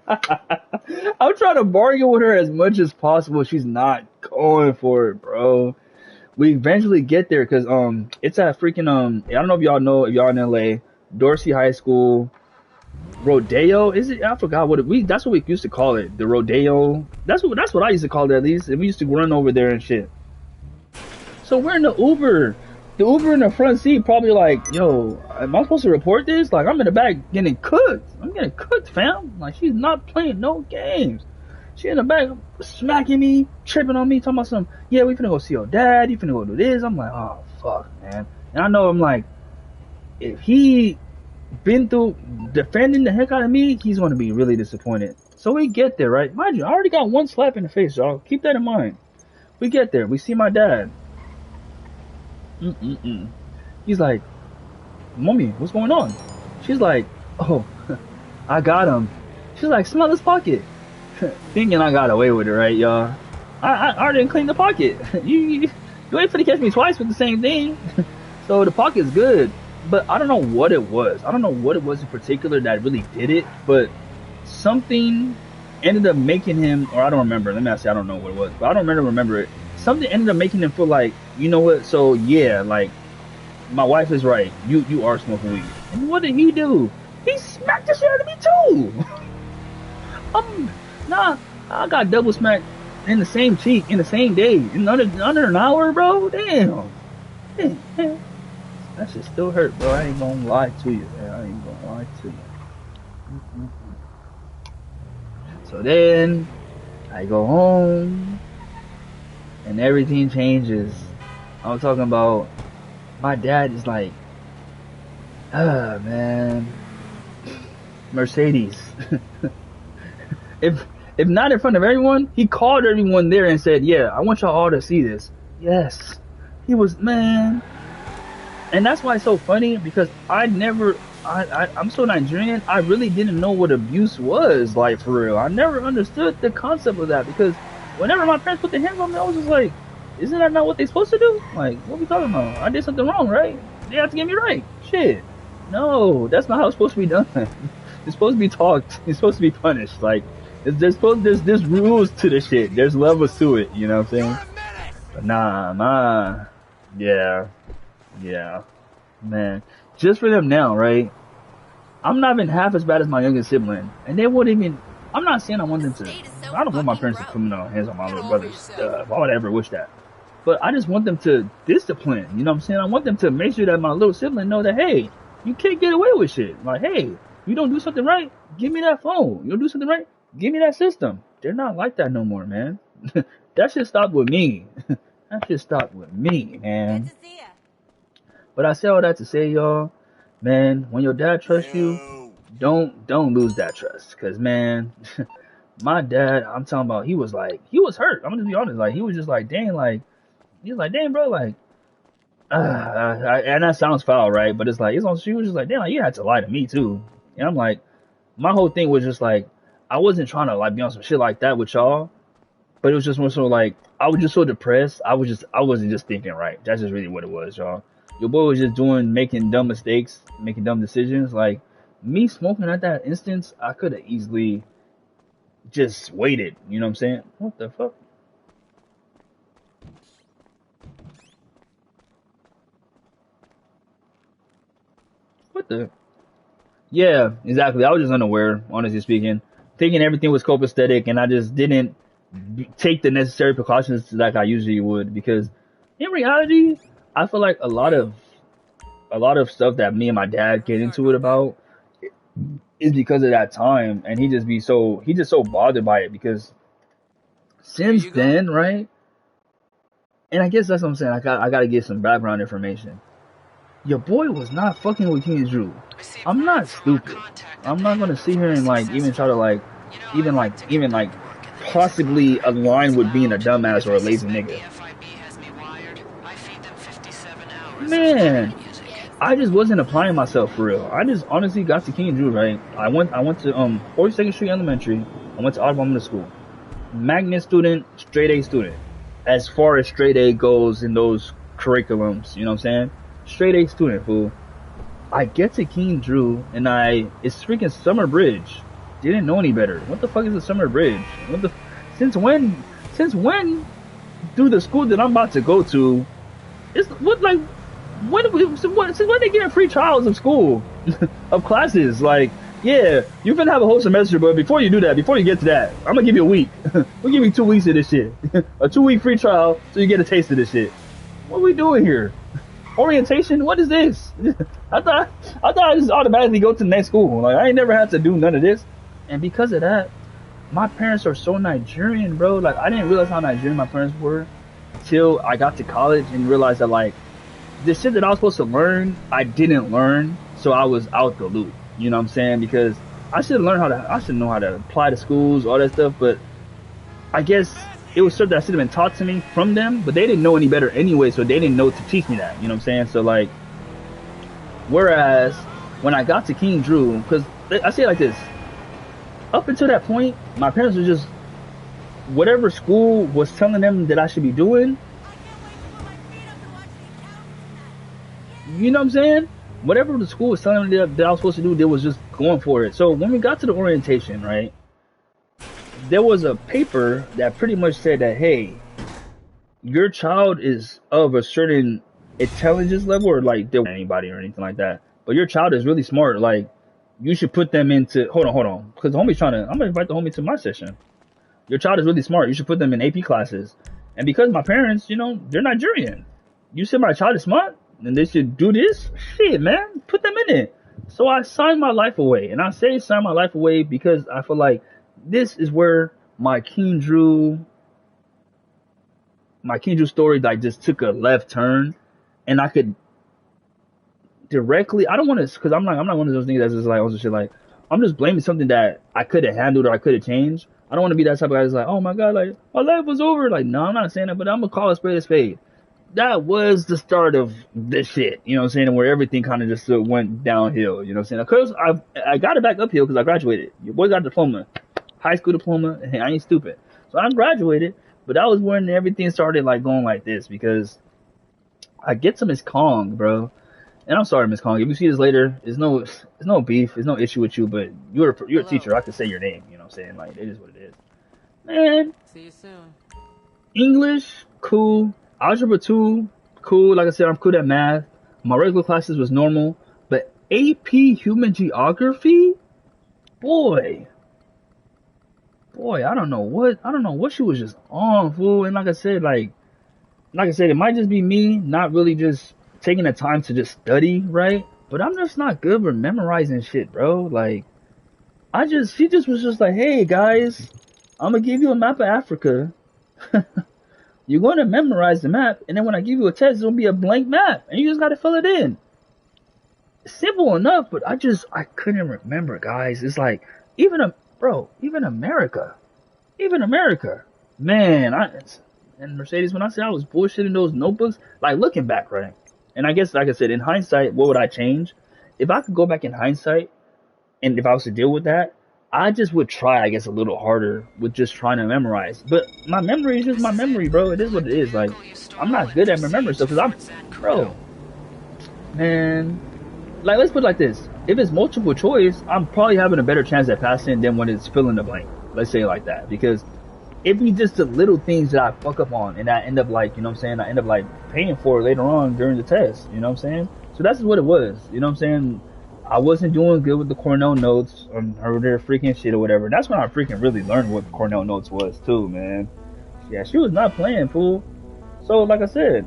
I'm trying to bargain with her as much as possible. She's not going for it, bro. We eventually get there because it's at freaking I don't know if y'all know, if y'all in LA, Dorsey High School, Rodeo, is it? I forgot that's what we used to call it, the Rodeo. That's what I used to call it, at least. And we used to run over there and shit. So we're in the Uber. The Uber in the front seat probably like, yo, am I supposed to report this? Like, I'm in the back getting cooked. I'm getting cooked, fam. Like, she's not playing no games. She in the back smacking me, tripping on me, talking about something. Yeah, we finna go see your dad. You finna go do this. I'm like, oh, fuck, man. And I know, I'm like, if he been through defending the heck out of me, he's going to be really disappointed. So we get there, right? Mind you, I already got one slap in the face, y'all. Keep that in mind. We get there. We see my dad. He's like, mommy, what's going on? She's like, oh, I got him. She's like, smell his pocket. Thinking I got away with it, right, y'all? I already didn't clean the pocket. You ain't finna catch me twice with the same thing. So the pocket's good. But I don't know what it was. I don't know what it was in particular that really did it. But something ended up making him, or I don't remember. Let me not say I don't know what it was. But I don't remember it. Something ended up making him feel like, you know what? So yeah, like, my wife is right. You are smoking weed. And what did he do? He smacked the shit out of me too. I got double smacked in the same cheek in the same day in under an hour, bro. Damn. That shit still hurt, bro. I ain't gonna lie to you, man. I ain't gonna lie to you. So then I go home and everything changes. I'm talking about my dad is like, man, Mercedes. if not in front of everyone, he called everyone there and said, yeah, I want y'all all to see this. Yes. He was, man. And that's why it's so funny, because I'm so Nigerian, I really didn't know what abuse was, like, for real. I never understood the concept of that, because whenever my parents put their hands on me, I was just like, isn't that not what they're supposed to do? Like, what are we talking about? I did something wrong, right? They have to get me right. Shit. No, that's not how it's supposed to be done. It's supposed to be talked. It's supposed to be punished. Like, there's rules to the shit. There's levels to it, you know what I'm saying? But nah. Yeah, man. Just for them now, right? I'm not even half as bad as my youngest sibling, and they wouldn't even. I'm not saying I want them to. I don't want my parents to put no hands on my little brothers. Why would I ever wish that? But I just want them to discipline. You know what I'm saying? I want them to make sure that my little sibling know that, hey, you can't get away with shit. Like, hey, you don't do something right, give me that phone. You don't do something right, give me that system. They're not like that no more, man. That shit stopped with me. That shit stopped with me, man. Good to see ya. But I say all that to say, y'all, man, when your dad trusts you, don't lose that trust. Cause man, my dad, I'm talking about, he was hurt. I'm gonna be honest. Like, he was just like, dang, bro, like, and that sounds foul, right? But it's like, she was just like, damn, like, you had to lie to me too. And I'm like, my whole thing was just like, I wasn't trying to like be on some shit like that with y'all, but it was just more so like, I was just so depressed. I wasn't just thinking right. That's just really what it was, y'all. Your boy was just making dumb mistakes, making dumb decisions. Like, me smoking at that instance, I could have easily just waited. You know what I'm saying? What the fuck? What the? Yeah, exactly. I was just unaware, honestly speaking. Thinking everything was copacetic, and I just didn't take the necessary precautions like I usually would. Because in reality, I feel like a lot of stuff that me and my dad get into it about is because of that time, and he just so bothered by it, because since then, right? And I guess that's what I'm saying. I gotta get some background information. Your boy was not fucking with King Drew. I'm not stupid. I'm not gonna sit here and like even try to like even possibly align with being a dumbass or a lazy nigga. Man, I just wasn't applying myself for real. I just honestly got to King Drew, right? I went to 42nd Street Elementary. I went to Audubon Middle School. Magnet student, straight A student. As far as straight A goes in those curriculums, you know what I'm saying? Straight A student, fool. I get to King Drew and it's freaking Summer Bridge. Didn't know any better. What the fuck is a Summer Bridge? Since when do the school that I'm about to go to, since when they getting free trials of school, of classes? Like, yeah, you're gonna have a whole semester, but before you do that, before you get to that, I'm gonna give you a week. We'll give you 2 weeks of this shit. A 2-week free trial so you get a taste of this shit. What are we doing here? Orientation? What is this? I thought I just automatically go to the next school. Like, I ain't never had to do none of this. And because of that, my parents are so Nigerian, bro. Like, I didn't realize how Nigerian my parents were till I got to college and realized that, like, the shit that I was supposed to learn, I didn't learn. So I was out the loop. You know what I'm saying? Because I should know how to apply to schools, all that stuff. But I guess it was stuff that should have been taught to me from them, but they didn't know any better anyway, so they didn't know to teach me that. You know what I'm saying? So, like, whereas when I got to King Drew, because I say it like this, up until that point, my parents were just, whatever school was telling them that I should be doing, you know what I'm saying? Whatever the school was telling me that I was supposed to do, they was just going for it. So when we got to the orientation, right, there was a paper that pretty much said that, hey, your child is of a certain intelligence level, or like they're anybody or anything like that, but your child is really smart. Like, you should put them into, hold on, because the homie's I'm gonna invite the homie to my session. Your child is really smart. You should put them in AP classes. And because my parents, you know, they're Nigerian. You said my child is smart, and they should do this? Shit, man, put them in it. So I signed my life away. And I say sign my life away because I feel like this is where my King Drew story, like, just took a left turn. And I could directly, I don't want to, because I'm not one of those niggas that's just like, also shit, like, I'm just blaming something that I could have handled or I could have changed. I don't want to be that type of guy that's like, oh my God, like, my life was over. Like, no, I'm not saying that, but I'm going to call a spade a spade. That was the start of this shit, you know what I'm saying, where everything kind of just went downhill, you know what I'm saying? Because I got it back uphill because I graduated. Your boy got a diploma, high school diploma, and I ain't stupid. So I graduated, but that was when everything started, like, going like this, because I get to Miss Kong, bro. And I'm sorry, Miss Kong, if you see this later, there's no beef, there's no issue with you, but you're a teacher. I could say your name, you know what I'm saying? Like, it is what it is. Man. See you soon. English, cool. Algebra 2, cool. Like I said, I'm good at math. My regular classes was normal. But AP Human Geography? Boy, I don't know what she was just on, fool. And like I said, it might just be me not really just taking the time to just study, right? But I'm just not good with memorizing shit, bro. Like, she just was just like, hey guys, I'm gonna give you a map of Africa. You're going to memorize the map, and then when I give you a test, it'll be a blank map, and you just got to fill it in. Simple enough, but I couldn't remember, guys. It's like, even America, man, and Mercedes, when I say I was bullshitting those notebooks, like, looking back, right? And I guess, like I said, in hindsight, what would I change? If I could go back in hindsight, and if I was to deal with that, I just would try, I guess, a little harder with just trying to memorize. But my memory is just my memory, bro. It is what it is. Like, I'm not good at remembering stuff because man, like, let's put it like this. If it's multiple choice, I'm probably having a better chance at passing than when it's fill in the blank. Let's say it like that. Because it be just the little things that I fuck up on and I end up, like, you know what I'm saying? I end up, like, paying for it later on during the test. You know what I'm saying? So that's what it was. You know what I'm saying? I wasn't doing good with the Cornell notes or their freaking shit or whatever. That's when I freaking really learned what Cornell notes was too, man. Yeah, she was not playing, fool. So, like I said.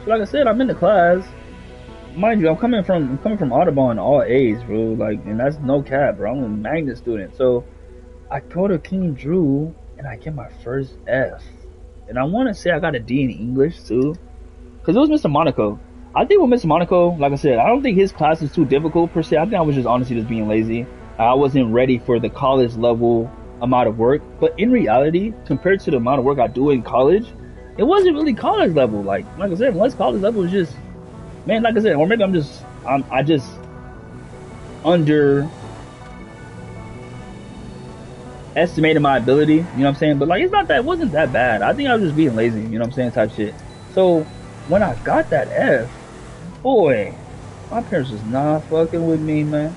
I'm in the class. Mind you, I'm coming from Audubon all A's, bro. Like, and that's no cap, bro. I'm a magnet student. So I go to King Drew and I get my first F. And I want to say I got a D in English too. Because it was Mr. Monaco. I think with Mr. Monaco, like I said, I don't think his class is too difficult per se. I think I was just honestly just being lazy. I wasn't ready for the college level amount of work. But in reality, compared to the amount of work I do in college, it wasn't really college level. Like I said, unless college level was just, man, like I said, or maybe I just under estimated my ability, you know what I'm saying? But like, it wasn't that bad. I think I was just being lazy, you know what I'm saying, type shit. So when I got that F, boy, my parents was not fucking with me, man.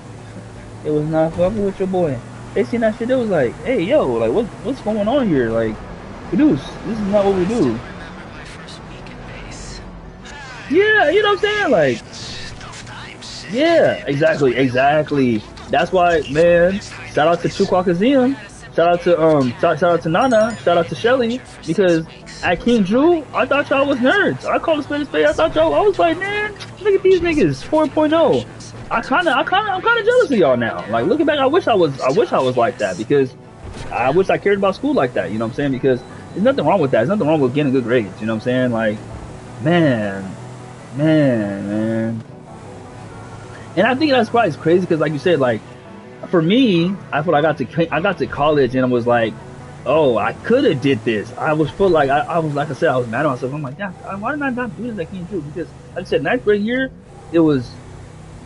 It was not fucking with your boy. They seen that shit, it was like, hey, yo, like, what's going on here? Like, Caduce, this is not what we do. Yeah, you know what I'm saying? Like, yeah, exactly. That's why, man, shout out to Chukwukazium, shout out to Nana, shout out to Shelly, because at King Drew, I thought y'all was nerds. I called a spade. I thought y'all, I was like, man, look at these niggas, 4.0. I'm kind of jealous of y'all now. Like, looking back, I wish I was like that, because I wish I cared about school like that. You know what I'm saying? Because there's nothing wrong with that. There's nothing wrong with getting good grades. You know what I'm saying? Like, man. And I think that's why it's crazy, because like you said, like, for me, I feel like I got to college and I was like, oh, I could have did this. I was full like I was, like I said, I was mad at myself. I'm like, yeah, why did I not do this? I can't do it, because like I said, ninth grade year, it was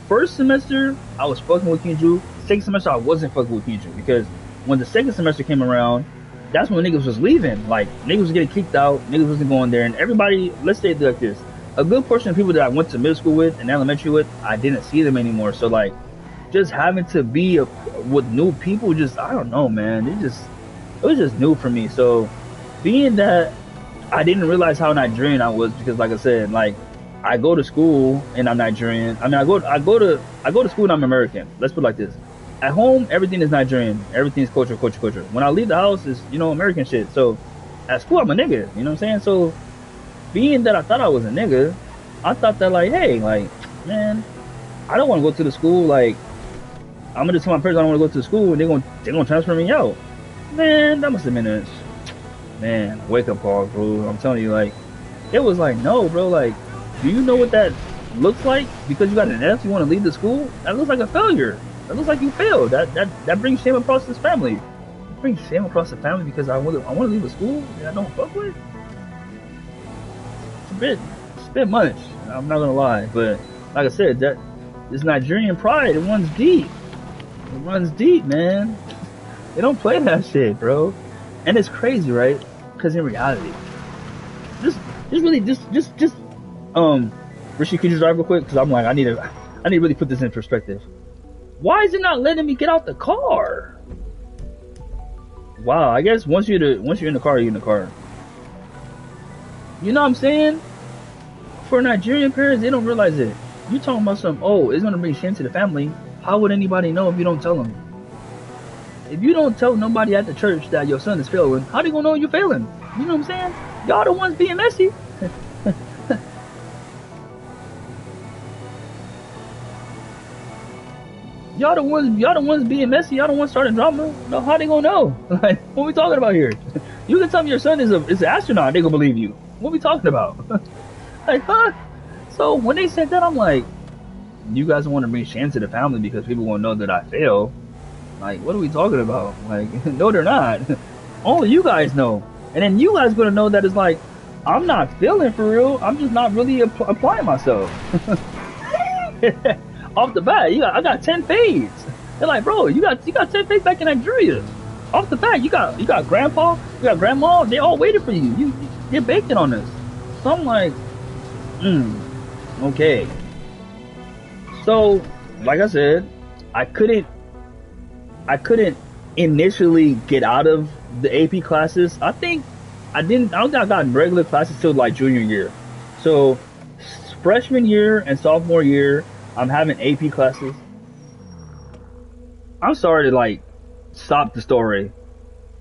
first semester I was fucking with King Drew. Second semester I wasn't fucking with King Drew, because when the second semester came around, that's when niggas was leaving. Like, niggas was getting kicked out, niggas wasn't going there, and everybody, let's say it like this, a good portion of people that I went to middle school with and elementary with, I didn't see them anymore. So like, just having to be with new people, just, I don't know, man, it was just new for me. So being that I didn't realize how Nigerian I was, because like I said, like, I go to school and I'm Nigerian. I mean, I go to school and I'm American. Let's put it like this. At home, everything is Nigerian. Everything is culture. When I leave the house, it's, American shit. So at school, I'm a nigga. You know what I'm saying? So being that I thought I was a nigga, I thought that, like, hey, like, man, I don't want to go to the school. Like, I'm gonna just tell my parents I don't want to go to the school, and they're gonna transfer me out. Man, that must have been a wake up call, bro. I'm telling you, like, it was like, no, bro, like, do you know what that looks like? Because you got an F, you want to leave the school? That looks like a failure. That looks like you failed. That brings shame across this family. It brings shame across the family because I want to leave a school that I don't fuck with. It's a bit much. I'm not gonna lie, but like I said, that this Nigerian pride, it runs deep. It runs deep, man. They don't play that shit, bro. And it's crazy, right? Because in reality, Rishi, could you drive real quick? Because I'm like, I need to really put this in perspective. Why is it not letting me get out the car? Wow, I guess once you're in the car, you're in the car. You know what I'm saying? For Nigerian parents, they don't realize it. You talking about something, oh, it's gonna bring shame to the family. How would anybody know if you don't tell them? If you don't tell nobody at the church that your son is failing, how they gonna know you're failing? You know what I'm saying? Y'all the ones being messy. Y'all the ones being messy. Y'all the ones starting drama. No, how they gonna know? Like, what we talking about here? You can tell me your son is an astronaut. They gonna believe you. What we talking about? Like, huh? So when they said that, I'm like, you guys want to bring shame to the family because people won't know that I fail. Like, what are we talking about? Like, no, they're not. Only you guys know. And then you guys gonna know that it's like, I'm not failing for real. I'm just not really applying myself. Off the bat, I got 10 fades. They're like, bro, you got 10 fades back in Nigeria. Off the bat, you got grandpa, you got grandma. They all waited for you. You're baking on this. So I'm like, okay. So, like I said, I couldn't initially get out of the AP classes. I don't think I got in regular classes till like junior year. So freshman year and sophomore year, I'm having AP classes. I'm sorry to like stop the story.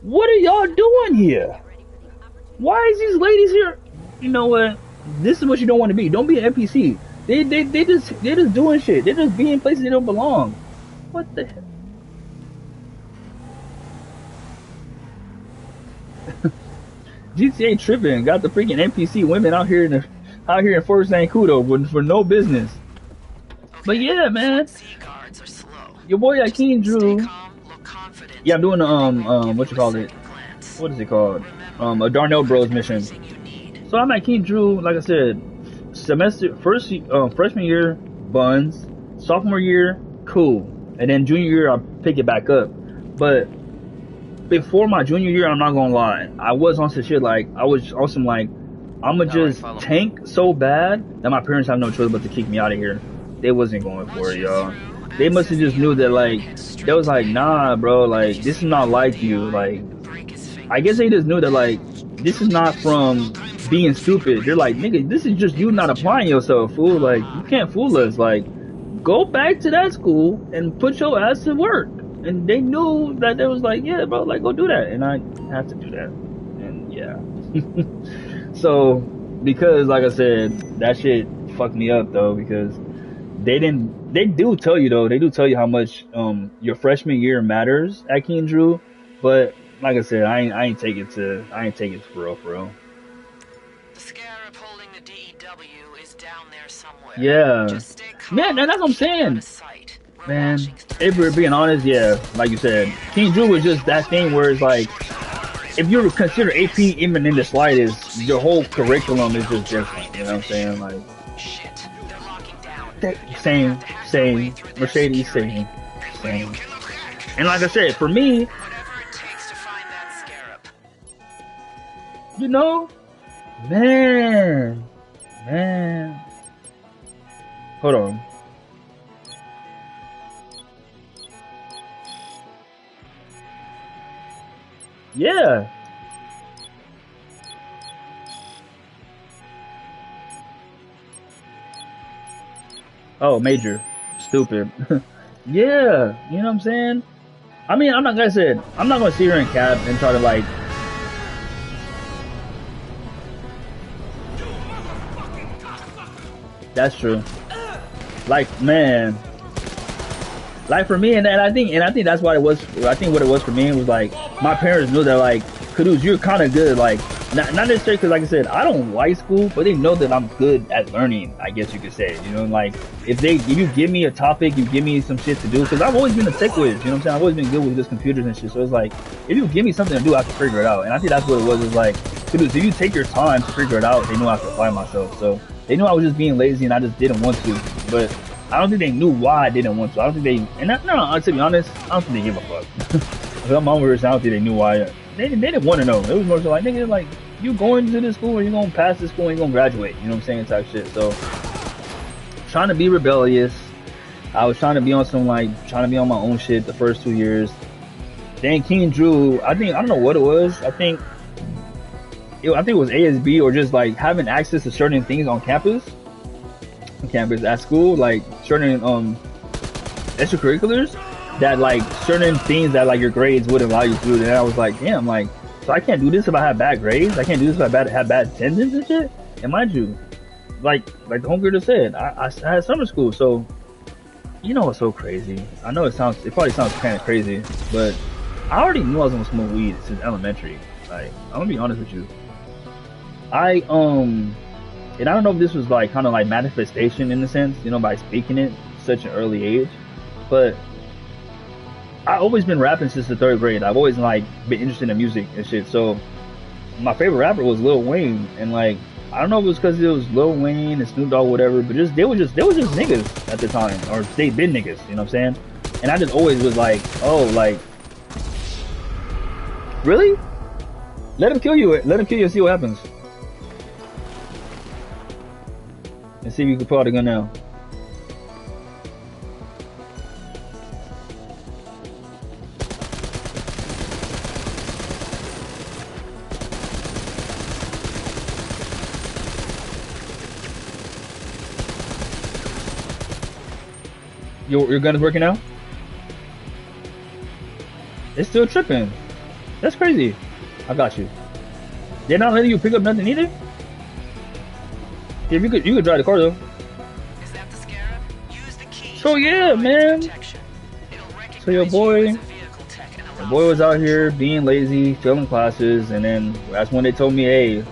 What are y'all doing here? Why is these ladies here? You know what? This is what you don't want to be. Don't be an NPC. They're just doing shit. They're just being places they don't belong. What the hell? GTA tripping. Got the freaking NPC women out here in the out here in Fort St. Kudo for no business. But yeah, man, your boy Akeem Drew. Yeah, I'm doing what you call it? What is it called? A Darnell Bros mission. So I'm Akeem Drew. Like I said, freshman year buns, sophomore year cool, and then junior year I pick it back up. But before my junior year, I'm not gonna lie, I was on some shit like I was on some like I'ma just tank so bad that my parents have no choice but to kick me out of here. They wasn't going for it, y'all. They must have just knew that like they was like, nah, bro, like this is not like you. Like I guess they just knew that like this is not from being stupid. They're like, nigga, this is just you not applying yourself, fool. Like you can't fool us. Like go back to that school and put your ass to work. And they knew that they was like, yeah, bro, like go do that. And I had to do that. And yeah. So because like I said, that shit fucked me up though, because they do tell you how much your freshman year matters at King Drew, but like I said, I ain't take it for real. The scarab holding the DEW is down there somewhere. Yeah. Man, that's what I'm saying. Man, if we're being honest, yeah, like you said, King Drew was just that thing where it's like, if you consider AP even in the slightest, your whole curriculum is just different. You know what I'm saying? Like, same, Mercedes, same. And like I said, for me, you know, man, hold on. Yeah. Oh, major. Stupid. Yeah. You know what I'm saying? I mean, I'm not gonna sit here and cap and try to like. That's true. Like, man. Like for me, and I think that's what it was. I think what it was for me was like my parents knew that like, Kudus, you're kind of good. Like not necessarily because like I said, I don't like school, but they know that I'm good at learning. I guess you could say, you know, like if you give me a topic, you give me some shit to do, because I've always been a tech whiz. You know what I'm saying? I've always been good with just computers and shit. So it's like if you give me something to do, I can figure it out. And I think that's what it was. It's like, Kudus, if you take your time to figure it out, they know I can apply myself. So they knew I was just being lazy and I just didn't want to, but I don't think they knew why I didn't want to. I don't think they, and that, no, to be honest, I don't think they give a fuck. I'm over here, I don't think they knew why. They didn't want to know. It was more so like, nigga, like, you going to this school or you gonna pass this school and you gonna graduate. You know what I'm saying? Type shit. So, trying to be rebellious. I was trying to be on some, like, trying to be on my own shit the first 2 years. Then King Drew, I don't know what it was. I think it was ASB or just, like, having access to certain things on campus at school, like certain extracurriculars that like certain things that like your grades would allow you to do. And I was like, damn, like, so I can't do this if I have bad grades. I can't do this if I have bad attendance and shit. And mind you, like the homegirl just said, I had summer school, so you know what's so crazy? I know it probably sounds kind of crazy, but I already knew I was gonna smoke weed since elementary. Like, I'm gonna be honest with you. And I don't know if this was like kind of like manifestation in a sense, you know, by speaking it at such an early age, but I've always been rapping since the 3rd grade. I've always like been interested in music and shit. So my favorite rapper was Lil Wayne, and like I don't know if it was because it was Lil Wayne and Snoop Dogg, whatever, but they were just niggas at the time, or they been niggas, you know what I'm saying? And I just always was like, oh, like, really? Let him kill you and see what happens. And see if you can pull out a gun now. Your gun is working now? It's still tripping. That's crazy. I got you. They're not letting you pick up nothing either? Yeah, you could drive the car though. Is that the scarab? Use the key. So yeah, man. So your boy was out here being lazy, failing classes, and then that's when they told me, hey,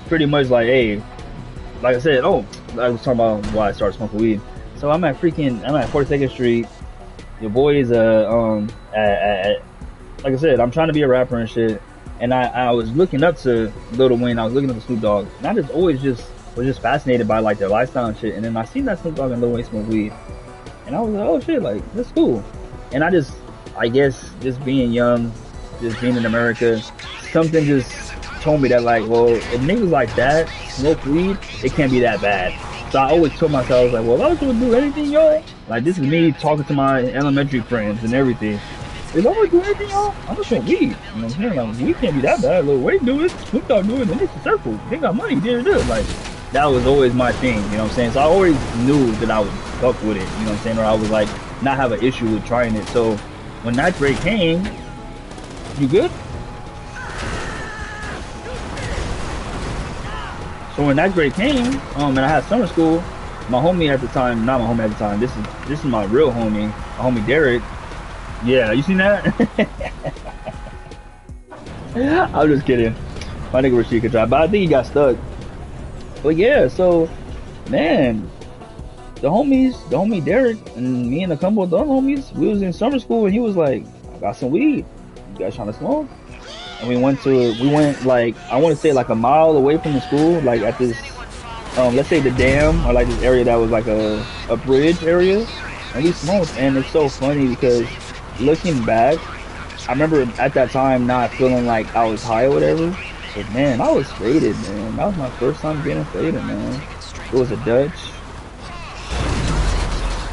pretty much like, hey, like I said, oh, I was talking about why I started smoking weed. So I'm at 42nd Street. Your boy is like I said, I'm trying to be a rapper and shit. And I was looking up to Lil Wayne. I was looking up to Snoop Dogg, and I just always just was just fascinated by like their lifestyle and shit. And then I seen that Snoop Dogg and Lil Wayne smoke weed, and I was like, oh shit, like that's cool. And I guess, just being young, just being in America, something just told me that like, well, if niggas like that smoke weed, it can't be that bad. So I always told myself, I was like, well, if I was gonna do anything, y'all, like this is me talking to my elementary friends and everything. If I'm gonna do anything, y'all, I'm just gonna weed. You know what I'm saying? Like, weed can't be that bad. Lil Wayne do it, Snoop Dogg do it, and it's a circle. They got money, they're good. Like, that was always my thing, you know what I'm saying? So I always knew that I would fuck with it, you know what I'm saying? Or I would like not have an issue with trying it. So when ninth grade came, you good? So when ninth grade came, and I had summer school, my homie at the time, not my homie at the time, this is my real homie, my homie Derek. Yeah, you seen that? I'm just kidding. My nigga Rashid could drive, but I think he got stuck. But yeah, so man, the homie Derek and me and a couple of the other homies, we was in summer school and he was like, I got some weed. You guys trying to smoke? And we went like, I want to say like a mile away from the school, like at this, let's say the dam, or like this area that was like a bridge area. And we smoked, and it's so funny because looking back, I remember at that time not feeling like I was high or whatever. But man, I was faded, man. That was my first time being faded, man. It was a Dutch.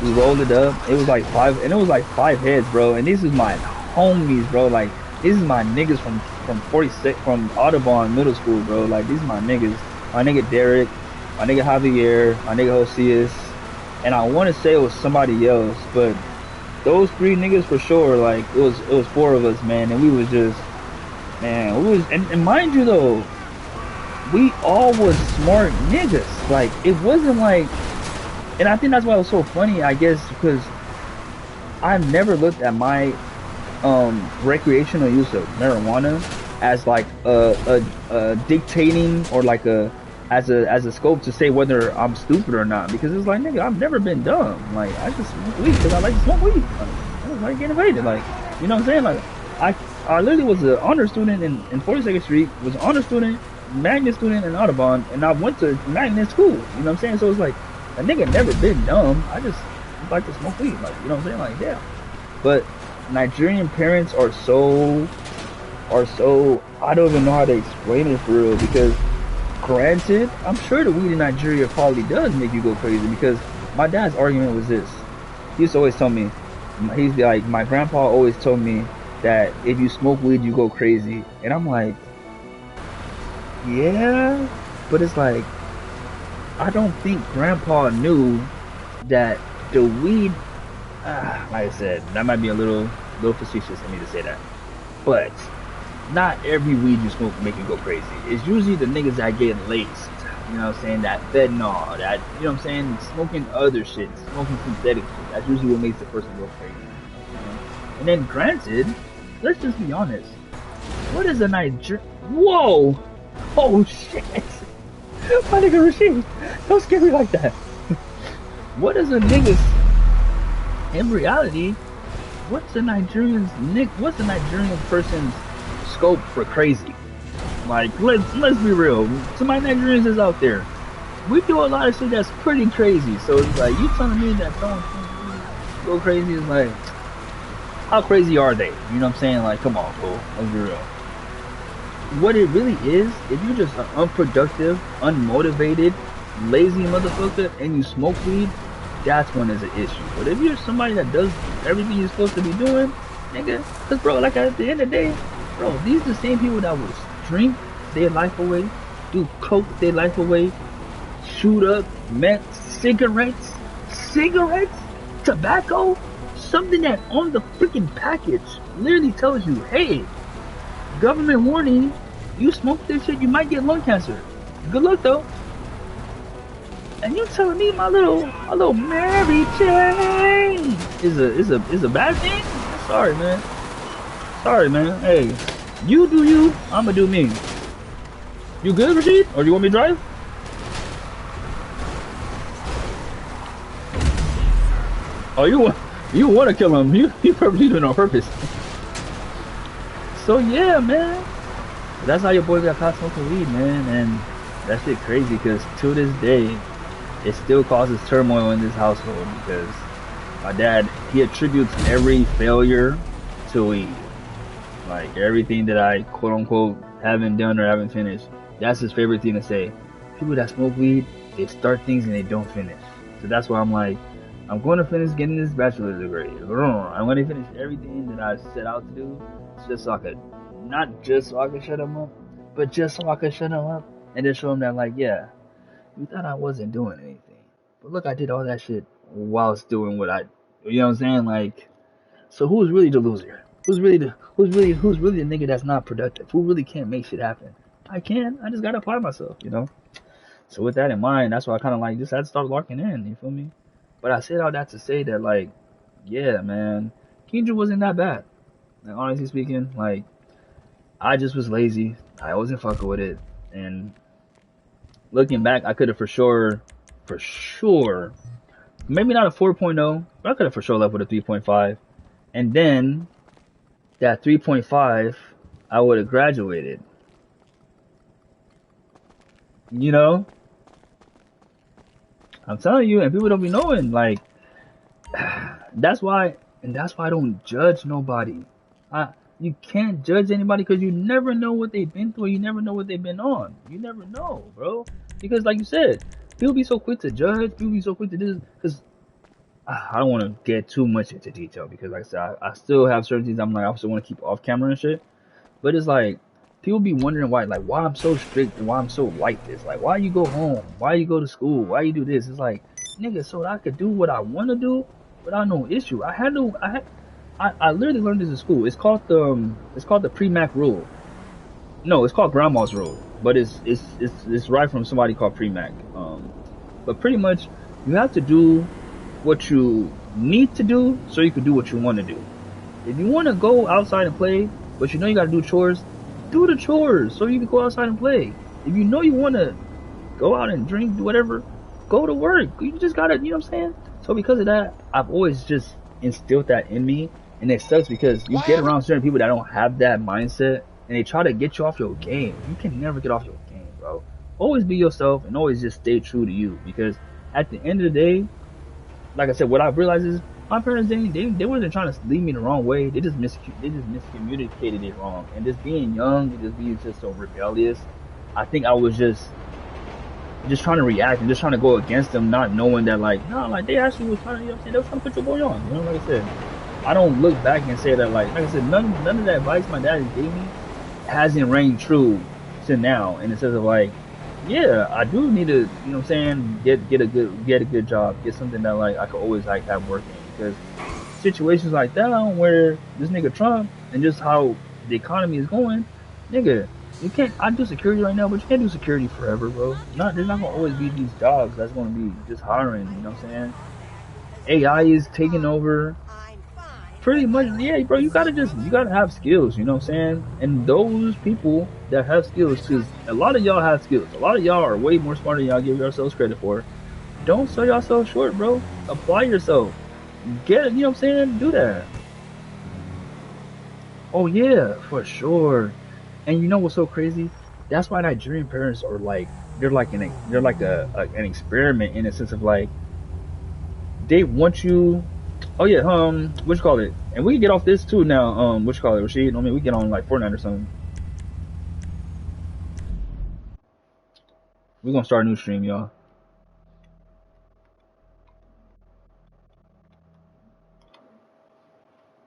We rolled it up. It was like five heads, bro. And these is my homies, bro. Like, this is my niggas from 46, from Audubon Middle School, bro. Like, these are my niggas. My nigga Derek, my nigga Javier, my nigga Josias. And I want to say it was somebody else, but those three niggas for sure. Like, it was four of us, man. And we was just, man, we was, and mind you though, we all was smart niggas. Like, it wasn't like, and I think that's why it was so funny, I guess, because I never looked at my recreational use of marijuana as like a dictating, or like as a scope to say whether I'm stupid or not, because it's like, nigga, I've never been dumb. Like, I just smoke weed because I like to smoke weed. Like, I was like getting faded. Like, you know what I'm saying? Like, I literally was an honor student in 42nd Street, was an honor student, magnet student in Audubon, and I went to magnet school. You know what I'm saying? So it's like, a nigga never been dumb. I just like to smoke weed. Like, you know what I'm saying? Like, yeah. But Nigerian parents are so, I don't even know how to explain it for real, because granted, I'm sure the weed in Nigeria probably does make you go crazy, because my dad's argument was this. He used to always tell me, he's like, my grandpa always told me that if you smoke weed, you go crazy. And I'm like, yeah, but it's like, I don't think grandpa knew that the weed, like I said, that might be a little facetious of me to say that, but not every weed you smoke make you go crazy. It's usually the niggas that get laced, you know what I'm saying, that fentanyl, that, you know what I'm saying, smoking other shit, smoking synthetic shit. That's usually what makes the person go crazy. And then granted, let's just be honest, what is a Nigerian, whoa, oh shit, my nigga Rashid, don't scare me like that. What is a nigga's, in reality, what's a Nigerian person's scope for crazy? Like, let's be real. To my Nigerians is out there, we do a lot of shit that's pretty crazy. So it's like, you telling me that don't go crazy is like, how crazy are they? You know what I'm saying? Like, come on, fool. Let's be real. What it really is, if you're just an unproductive, unmotivated, lazy motherfucker and you smoke weed, that's when there's an issue. But if you're somebody that does everything you're supposed to be doing, nigga, cause bro, like at the end of the day, bro, these are the same people that will drink their life away, do coke their life away, shoot up, meth, cigarettes, tobacco, something that on the freaking package literally tells you, hey, government warning, you smoke this shit, you might get lung cancer. Good luck though. And you telling me my little Mary Jane is a bad thing? Sorry, man. Sorry, man. Hey, you do you, I'ma do me. You good, Rashid? Or do you want me to drive? Oh, you want to kill him? You purposely doing it on purpose. So yeah, man. That's how your boy got caught smoking weed, man, and that shit crazy because to this day, it still causes turmoil in this household because my dad, he attributes every failure to weed. Like everything that I quote unquote haven't done or haven't finished, that's his favorite thing to say. People that smoke weed, they start things and they don't finish. So that's why I'm like, I'm going to finish getting this bachelor's degree. I'm going to finish everything that I set out to do, just so I could, not just so I could shut him up, but just so I could shut him up and then show him that, like, yeah, you thought I wasn't doing anything, but look, I did all that shit whilst doing what I, you know what I'm saying? Like, so who's really the loser? Who's really the nigga that's not productive? Who really can't make shit happen? I can. I just gotta apply myself, you know. So with that in mind, that's why I kind of like just had to start locking in. You feel me? But I said all that to say that, like, yeah, man, Kendra wasn't that bad. Like, honestly speaking, like, I just was lazy. I wasn't fucking with it. And looking back, I could have for sure, maybe not a 4.0, but I could have for sure left with a 3.5. And then that 3.5, I would have graduated. You know? I'm telling you, and people don't be knowing, like, that's why I don't judge nobody. You can't judge anybody because you never know what they've been through. You never know what they've been on. You never know, bro. Because like you said, people be so quick to judge. People be so quick to do this. Because I don't want to get too much into detail because, like I said, I still have certain things I'm like, I still want to keep off camera and shit. But it's like, people be wondering why I'm so strict and why I'm so like this. Like, why you go home? Why you go to school? Why you do this? It's like, nigga, so that I could do what I want to do without no issue. I literally learned this in school. It's called the pre-Mac rule. No, it's called Grandma's rule, but it's right from somebody called pre-Mac. But pretty much, you have to do what you need to do so you can do what you want to do. If you want to go outside and play, but you know you got to do chores, do the chores so you can go outside and play. If you know you want to go out and drink, do whatever, go to work. You just gotta, you know what I'm saying? So because of that, I've always just instilled that in me, and it sucks because you get around certain people that don't have that mindset, and they try to get you off your game. You can never get off your game, bro. Always be yourself and always just stay true to you, because at the end of the day, like I said, what I've realized is my parents, they wasn't trying to lead me the wrong way. They just miscommunicated it wrong. And just being young and just being just so rebellious, I think I was just trying to react and just trying to go against them, not knowing that, like, no, like, they actually was trying to, you know what I'm saying, they was trying to put your boy on. You know, like I said, I don't look back and say that, like I said, none of that advice my dad gave me hasn't rang true to now, in the sense of, like, yeah, I do need to, you know what I'm saying, get a good job, get something that, like, I could always, like, have working, because situations like that where this nigga Trump and just how the economy is going, nigga, you can't. I do security right now, but you can't do security forever, bro. There's not gonna always be these jobs that's gonna be just hiring. You know what I'm saying? AI is taking over. Pretty much, yeah, bro. You gotta have skills. You know what I'm saying? And those people that have skills, because a lot of y'all have skills. A lot of y'all are way more smarter than y'all give yourselves credit for. Don't sell yourself short, bro. Apply yourself. Get it. You know what I'm saying? Do that. Oh yeah, for sure. And you know what's so crazy? That's why Nigerian parents are like, they're like an experiment, in a sense of, like, they want you. Oh yeah, what you call it? And we can get off this too now. What you call it, Rashid? I mean, we get on like Fortnite or something. We're gonna start a new stream, y'all.